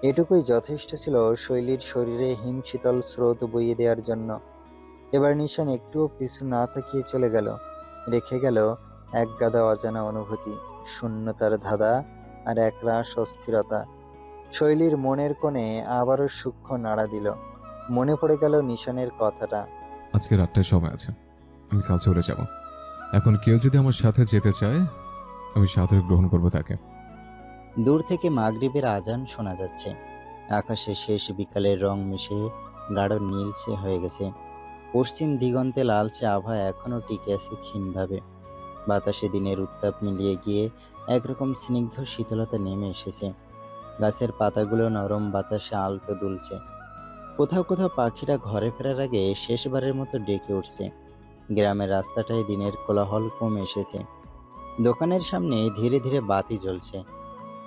এটুকুই যথেষ্ট ছিল শৈলীর শরীরে হিমশীতল স্রোত বইয়ে দেওয়ার জন্য। এবার নিশান একটুও পিছু না তাকিয়ে চলে গেল, রেখে গেল এক গাদা অজানা অনুভূতি, শূন্যতার ধাঁধা আর একরাশ অস্থিরতা। শৈলীর মনের কোণে আবারও সূক্ষ্ম নাড়া দিল। মনে পড়ে গেল নিশানের কথাটা। আজকে রাতটায় সময় আছে, আমি কাল চলে যাব। এখন কেউ যদি আমার সাথে যেতে চায়, আমি সাদরে গ্রহণ করব তাকে। দূর থেকে মাগরিবের আজান শোনা যাচ্ছে। আকাশে শেষ বিকালের রং মিশে গাঢ় নীলচে হয়ে গেছে। পশ্চিম দিগন্তে লালচে আভা এখনও টিকে আছে ক্ষীণভাবে। বাতাসে দিনের উত্তাপ মিলিয়ে গিয়ে একরকম স্নিগ্ধ শীতলতা নেমে এসেছে। গাছের পাতাগুলো নরম বাতাসে আলতো দুলছে। কোথাও কোথাও পাখিরা ঘরে ফেরার আগে শেষবারের মতো ডেকে উঠছে। গ্রামের রাস্তাটায় দিনের কোলাহল কমে এসেছে। দোকানের সামনে ধীরে ধীরে বাতি জ্বলছে।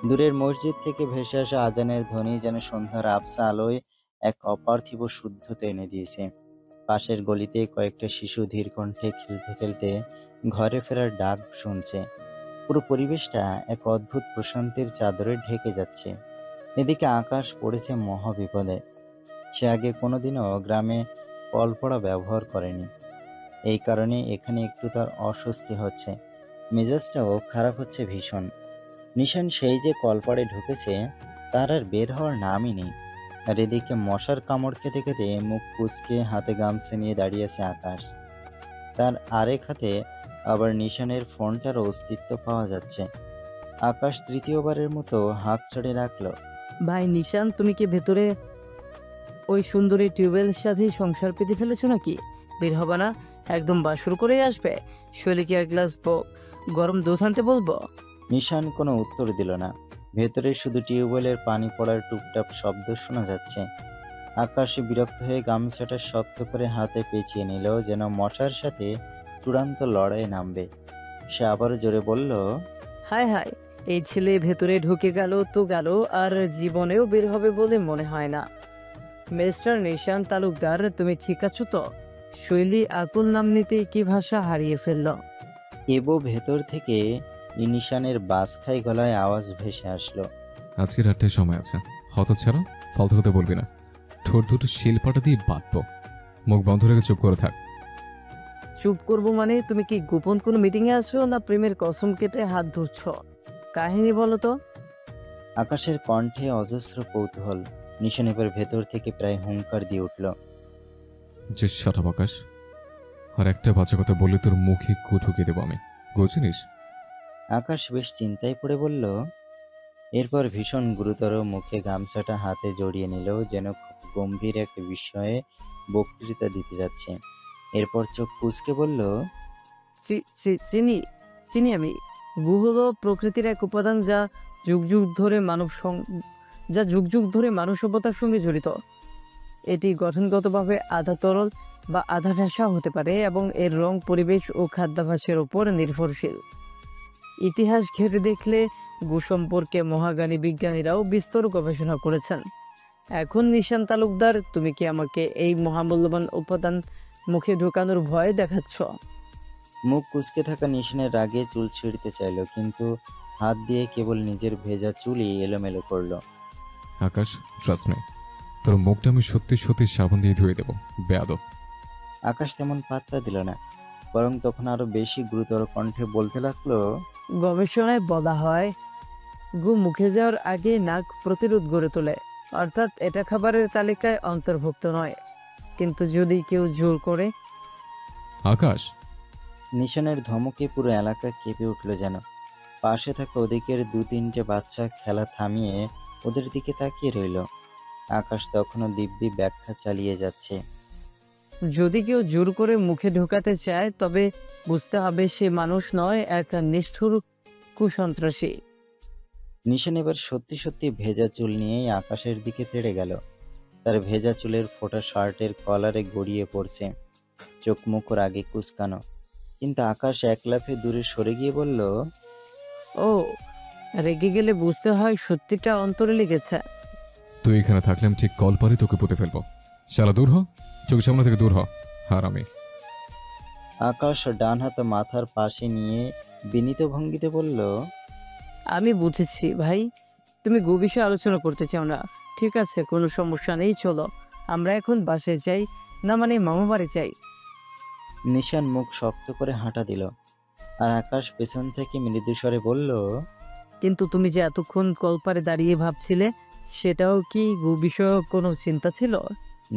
দূরের মসজিদ থেকে ভেসে আসা আজানের ধ্বনি যেন সন্ধ্যার আবসা আলোয় এক অপার্থিব শুদ্ধতা এনে দিয়েছে। পাশের গলিতে কয়েকটা শিশু ধীর কণ্ঠে খেলতে খেলতে ঘরে ফেরার ডাক শুনছে। পুরো পরিবেশটা এক অদ্ভুত প্রশান্তির চাদরে ঢেকে যাচ্ছে। এদিকে আকাশ পড়েছে মহাবিপদে। সে আগে কোনোদিনও গ্রামে কলপড়া ব্যবহার করেনি। এই কারণে এখানে একটু তার অস্বস্তি হচ্ছে, মেজাজটাও খারাপ হচ্ছে ভীষণ। নিশান সেই যে কলপাড়ে ঢুকেছে, তার আর বের হওয়ার নামই নেই। আর এদিকে মশার কামড় খেতে খেতে মুখ কুঁচকে হাতে গামছা নিয়ে দাঁড়িয়ে আছে আকাশ। তার আরেক হাতে আবার নিশানের ফোনটার অস্তিত্ব পাওয়া যাচ্ছে। আকাশ তৃতীয়বারের মতো হাত ছেড়ে রাখলো। ভাই নিশান, তুমি কি ভেতরে ওই সুন্দরী টিউবওয়েলের সাথেই সংসার পেতে ফেলেছো নাকি? বের হবে না? একদম বাসর করেই আসবে? শৈলীকে এক গ্লাস গরম দুধ আনতে বলবো? নিশান কোনো উত্তর দিল না। ভেতরে শুধু টিউবওয়েলের পানি পড়ার টুপটাপ শব্দ শোনা যাচ্ছে। আকাশ বিরক্ত হয়ে গামছাটা শক্ত করে হাতে পেঁচিয়ে নিল, যেন মশার সাথে চূড়ান্ত লড়াইয়ে নামবে। সে আবার জোরে বলল, হায় হায়, এই ছেলে ভেতরে ঢুকে গেল তো গেল, আর জীবনেও বের হবে বলে মনে হয় না। মিস্টার নিশান তালুকদার, তুমি ঠিক আছো তো? শৈলী আকুল নাম নিতেই কি ভাষা হারিয়ে ফেলল। এবো ভেতর থেকে নিশানের বাসখাই গলায় আওয়াজ ভেসে আসলো। আজকে রাতটায় সময় আছে, হতচ্ছাড়া ফালতু কথা বলবি না। ঠোঁট দুটো শিলপাটা দিয়ে বাঁধবো। মুখ বন্ধ রেখে চুপ করে থাক। চুপ করবো মানে? তুমি কি গোপন কোনো মিটিংয়ে আছো, না প্রেমের কসম কেটে হাত ধরছ? কাহিনী বলো তো। আকাশের কণ্ঠে অজস্র কৌতূহল। নিশান এবার ভেতর থেকে প্রায় হুঙ্কার দিয়ে উঠল। যে শাট আপ আকাশ, আর একটা বাচ্চা কথা বললে তোর মুখে কু ঢুকিয়ে দেবো আমি, বুঝিনিস? আকাশ বেশ চিন্তায় পড়ে বলল। এরপর ভীষণ গুরুতর মুখে গামছাটা হাতে জড়িয়ে নিল, যেন খুব গম্ভীর এক বিষয়ে বক্তৃতা দিতে যাচ্ছে। এরপর চোখ কুঁচকে বলল, চিনি চিনি আমি। গু হলো প্রকৃতির এক উপাদান, যা যুগ যুগ ধরে মানব সভ্যতার সঙ্গে জড়িত। এটি গঠনগতভাবে আধা তরল বা আধা ভেসা হতে পারে এবং এর রং, পরিবেশ ও খাদ্যাভ্যাসের উপর নির্ভরশীল। ইতিহাস ঘেঁটে দেখলে গু সম্পর্কে মহাজ্ঞানী বিজ্ঞানীরাও বিস্তর গবেষণা করেছেন। এখন নিশান তালুকদার, তুমি কি আমাকে এই মহামূল্যবান উপাদান মুখে ঢোকানোর ভয় দেখাচ্ছ? মুখ কুঁচকে থাকা নিশানের রাগে চুল ছিঁড়তে চাইল, কিন্তু হাত দিয়ে কেবল নিজের ভেজা চুলই এলোমেলো করল। আকাশ, ট্রাস্ট মি, তোর মুখটা আমি সত্যি সত্যি সাবান দিয়ে ধুয়ে দেবো, বেয়াদব। আকাশ তেমন পাত্তা দিল না, বরং তখন আরো বেশি গুরুতর কণ্ঠে বলতে লাগলো, গবেষণায় বলা হয় গু মুখে যাওয়ার আগে নাক প্রতিরোধ গড়ে তোলে, অর্থাৎ এটা খাবারের তালিকায় অন্তর্ভুক্ত নয়। কিন্তু যদি কেউ জোর করে। আকাশ, নিশানের ধমকে পুরো এলাকা কেঁপে উঠল যেন। পাশে থাকা ওদিকের 2-3টে বাচ্চা খেলা থামিয়ে ওদের দিকে তাকিয়ে রইল। আকাশ তখনও দিব্যি ব্যাখ্যা চালিয়ে যাচ্ছে। যদি কেউ জোর করে মুখে ঢোকাতে চায়, তবে বুঝতে হবে সে মানুষ নয়, এক নিষ্ঠুর কুসন্ত্রাসী। নিশান এবার সত্যি সত্যি ভেজা চুল নিয়েই আকাশের দিকে তেড়ে গেল। তার ভেজা চুলের ফোঁটা শার্টের কলারে গড়িয়ে পড়ছে, চোখ মুখ আগে কুচকানো। কিন্তু আকাশ এক লাফে দূরে সরে গিয়ে বলল, ও, রেগে গেলে বুঝতে হয় সত্যিটা অন্তরে লেগেছে। তুই এখানে থাকলে আমি ঠিক কল পারি তোকে পুঁতে ফেলবো। শালা দূর হ, চোখের সামনে থেকে দূর হ। আর আমি আকাশ ডান হাত মাথার পাশে নিয়ে বিনীত ভঙ্গিতে বলল, আমি বুঝেছি ভাই, তুমি গো বিষয়ে আলোচনা করতে চাও না। ঠিক আছে, কোনো সমস্যা নেই, চলো আমরা এখন বাসায় যাই, না মানে মামা বাড়ি যাই। নিশান মুখ শক্ত করে হাঁটা দিল, আর আকাশ পেছন থেকে মৃদু স্বরে বলল, কিন্তু তুমি যে এতক্ষণ কলপারে দাঁড়িয়ে ভাবছিলে, সেটাও কি গো বিষয়ক কোনো চিন্তা ছিল?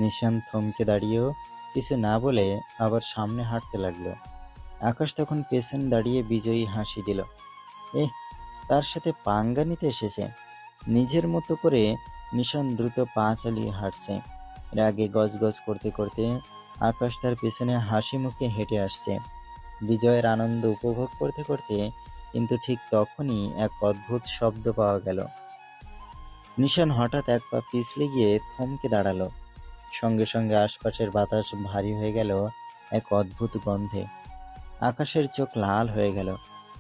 নিশান থমকে দাঁড়িয়েও কিছু না বলে আবার সামনে হাঁটতে লাগলো। আকাশ তখন পেছন দাঁড়িয়ে বিজয়ী হাসি দিল। তার সাথে পাঙ্গা নিতে এসেছে। নিজের মতো করে নিশান দ্রুত পা চালিয়ে হাঁটছে। রাগে গজগজ করতে করতে আকাশ তার পেছনে হাসি মুখে হেঁটে আসছে, বিজয়ের আনন্দ উপভোগ করতে করতে। কিন্তু ঠিক তখনই এক অদ্ভুত শব্দ পাওয়া গেল। নিশান হঠাৎ এক পা পিছলে গিয়ে থমকে দাঁড়ালো। সঙ্গে সঙ্গে আশপাশের বাতাস ভারী হয়ে গেল এক অদ্ভুত গন্ধে। আকাশের চোখ লাল হয়ে গেল।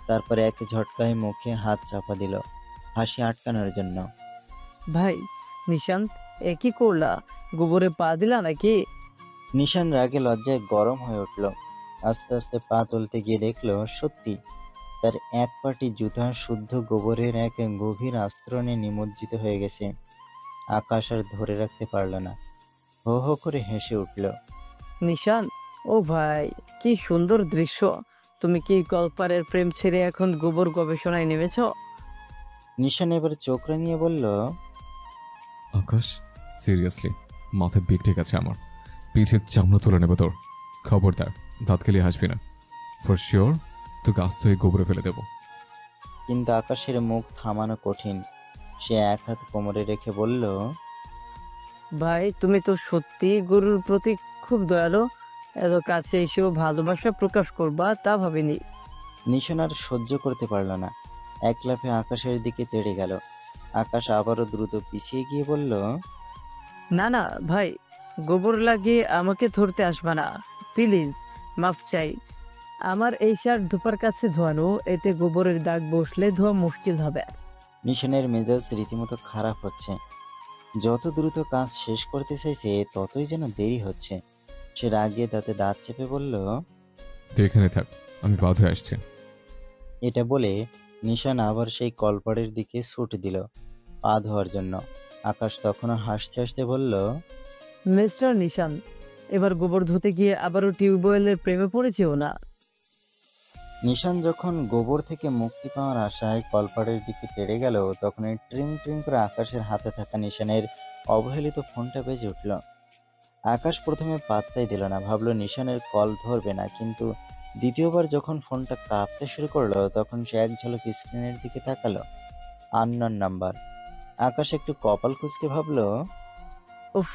তারপরে এক ঝটকায় মুখে হাত চাপা দিল, হাসি আটকানোর জন্য। ভাই নিশান্ত, এ কি করলা? গোবরে পা দিলা নাকি? নিশান রাগে লজ্জায় গরম হয়ে উঠল। আস্তে আস্তে পা তুলতে গিয়ে দেখলো সত্যি তার এক পাটি জুতা শুদ্ধ গোবরের এক গভীর আস্তরণে নিমজ্জিত হয়ে গেছে। আকাশ আর ধরে রাখতে পারল না, হো হো করে হেসে উঠল। নিশান, ও ভাই, কি সুন্দর দৃশ্য! তুমি কি কলপারের প্রেম ছেড়ে এখন গোবর গবেষণায় নেমেছ? নিশান এবার চোখ রাঙিয়ে বলল, আকাশ, সিরিয়াসলি মাথায় বিগ ঠিক আছে আমার। পিঠের চামড়া তুলে নেবো তোর। খবরদার দাঁত খেলিয়ে হাসবি না। ফর শিওর তোকে আস্ত হয়ে গোবরে ফেলে দেবো। কিন্তু আকাশের মুখ থামানো কঠিন। সে এক হাত কোমরে রেখে বলল, ভাই তুমি তো সত্যি গরুর প্রতি খুব দয়ালু। এত কাছে এসেও ভালোবাসা প্রকাশ করবা তা ভাবিনি। নিশান আর সহ্য করতে পারল না, এক লাফে আকাশের দিকে তেড়ে গেল। আকাশ আবারও দ্রুত পিছিয়ে গিয়ে বলল, না না ভাই, গোবর লাগিয়ে আমাকে ধরতে আসবা না প্লিজ, মাফ চাই। আমার এই শার্ট ধোপার কাছে ধোয়ানো, এতে গোবরের দাগ বসলে ধোয়া মুশকিল হবে। নিশানের মেজাজ রীতিমতো খারাপ হচ্ছে। যত দ্রুত কাজ শেষ করতে চাইছে ততই যেন দেরি হচ্ছে। সে রাগে দাঁতে দাঁত চেপে বলল, তুই এখানে থাক, আমি বাদ হয়ে আসছি। এটা বলে নিশান আবার সেই কলপাড়ের দিকে ছুট দিল পা ধোয়ার জন্য। আকাশ তখনও হাসতে হাসতে বলল, মিস্টার নিশান, এবার গোবর ধুতে গিয়ে আবারও টিউবওয়েলের প্রেমে পড়েছেও না? নিশান যখন গোবর থেকে মুক্তি পাওয়ার আশায় কলপাড়ের দিকে তেড়ে গেল, তখন ট্রিং ট্রিং করে আকাশের হাতে থাকা নিশানের অবহেলিত ফোনটা বেজে উঠল। আকাশ প্রথমে পাত্তাই দিল না, ভাবলো নিশানের কল ধরবে না। কিন্তু দ্বিতীয়বার যখন ফোনটা কাঁপতে শুরু করলো, তখন সে এক ঝলক স্ক্রিনের দিকে তাকালো। Unknown number. আকাশ একটু কপাল কুঁচকে ভাবলো, উফ,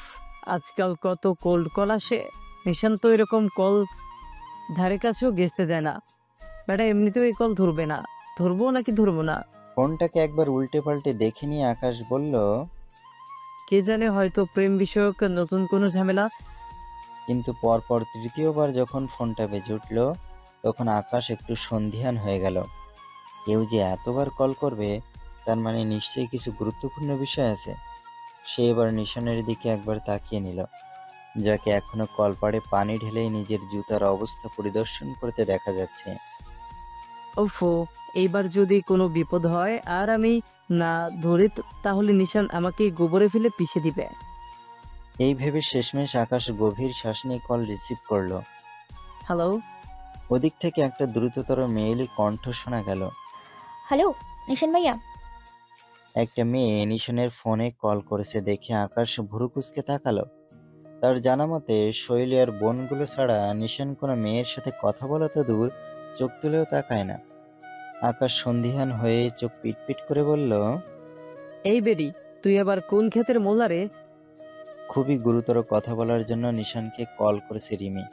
আজকাল কত কোল্ড কল আসে। নিশান তো এরকম কল ধারে কাছেও ঘেঁচতে দেয় না। বেটা এমনিতেও এই কল ধরবে না। ধরবো নাকি ধরবো না ফোনটাকে একবার উল্টে পাল্টে দেখে নিয়ে আকাশ বলল, কে জানে, হয়তো প্রেম বিষয়ক নতুন কোনো ঝামেলা। কিন্তু পরপর তৃতীয়বার যখন ফোনটা বেজে উঠল, তখন আকাশ একটু সন্দিহান হয়ে গেল। কেউ যে এতবার কল করবে, তার মানে নিশ্চয়ই কিছু গুরুত্বপূর্ণ বিষয় আছে। সে এবার নিশানের দিকে একবার তাকিয়ে নিল, যাকে এখনো কলপাড়ে পানি ঢেলেই নিজের জুতার অবস্থা পরিদর্শন করতে দেখা যাচ্ছে। ওফো, এইবার যদি কোনো বিপদ হয় আর আমি না ধরি তাহলে নিশান আমাকে গোবরে ফেলে পিষে দিবে। এই ভেবে শেষমেশ আকাশ গভীর শ্বাস নিয়ে কল রিসিভ করলো। হ্যালো। ওদিক থেকে একটা দ্রুততর মেয়েলি কণ্ঠ শোনা গেল। হ্যালো নিশান ভাইয়া। একটা মেয়ে নিশানের ফোনে কল করেছে দেখে আকাশ ভুরু কুঁচকে তাকালো। তার জানা মতে শৈলী আর বোনগুলো ছাড়া নিশান কোনো মেয়ের সাথে কথা বলা তো দূর, চোখ তুলেও তাকায় না। আকাশ সন্দিহান হয়ে চোখ পিটপিট করে বলল, এই বেডি, তুই আবার কোন ক্ষেতের মোল্লা রে? খুবই গুরুতর কথা বলার জন্য নিশানকে কল করেছে রিমি।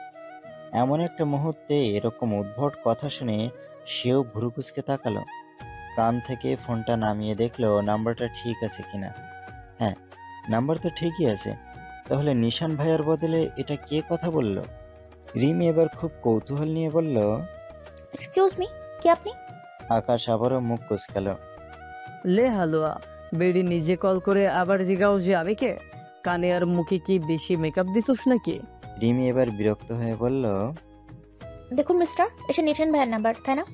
এমন একটা মুহূর্তে এরকম উদ্ভট কথা শুনে সেও ভুরু কুঁচকে তাকালো। কান থেকে ফোনটা নামিয়ে দেখলো নাম্বারটা ঠিক আছে কিনা। হ্যাঁ, নাম্বার তো ঠিকই আছে। তাহলে নিশান ভাইয়ার বদলে এটা কে কথা বলল? রিমি এবার খুব কৌতূহল নিয়ে বলল, এক্সকিউজ মি, কে আপনি? আকাশ আবারও মুখ কুচকালো। লে হালুয়া, বেডি নিজে কল করে আবার জিগাও যে আমি কে? কানে আর মুখে কি বেশি মেকআপ দিছোস নাকি? রিমি এবার বিরক্ত হয়ে বলল, দেখুন মিস্টার, এসে নিশান ভাইয়ের নাম্বার, তাই না?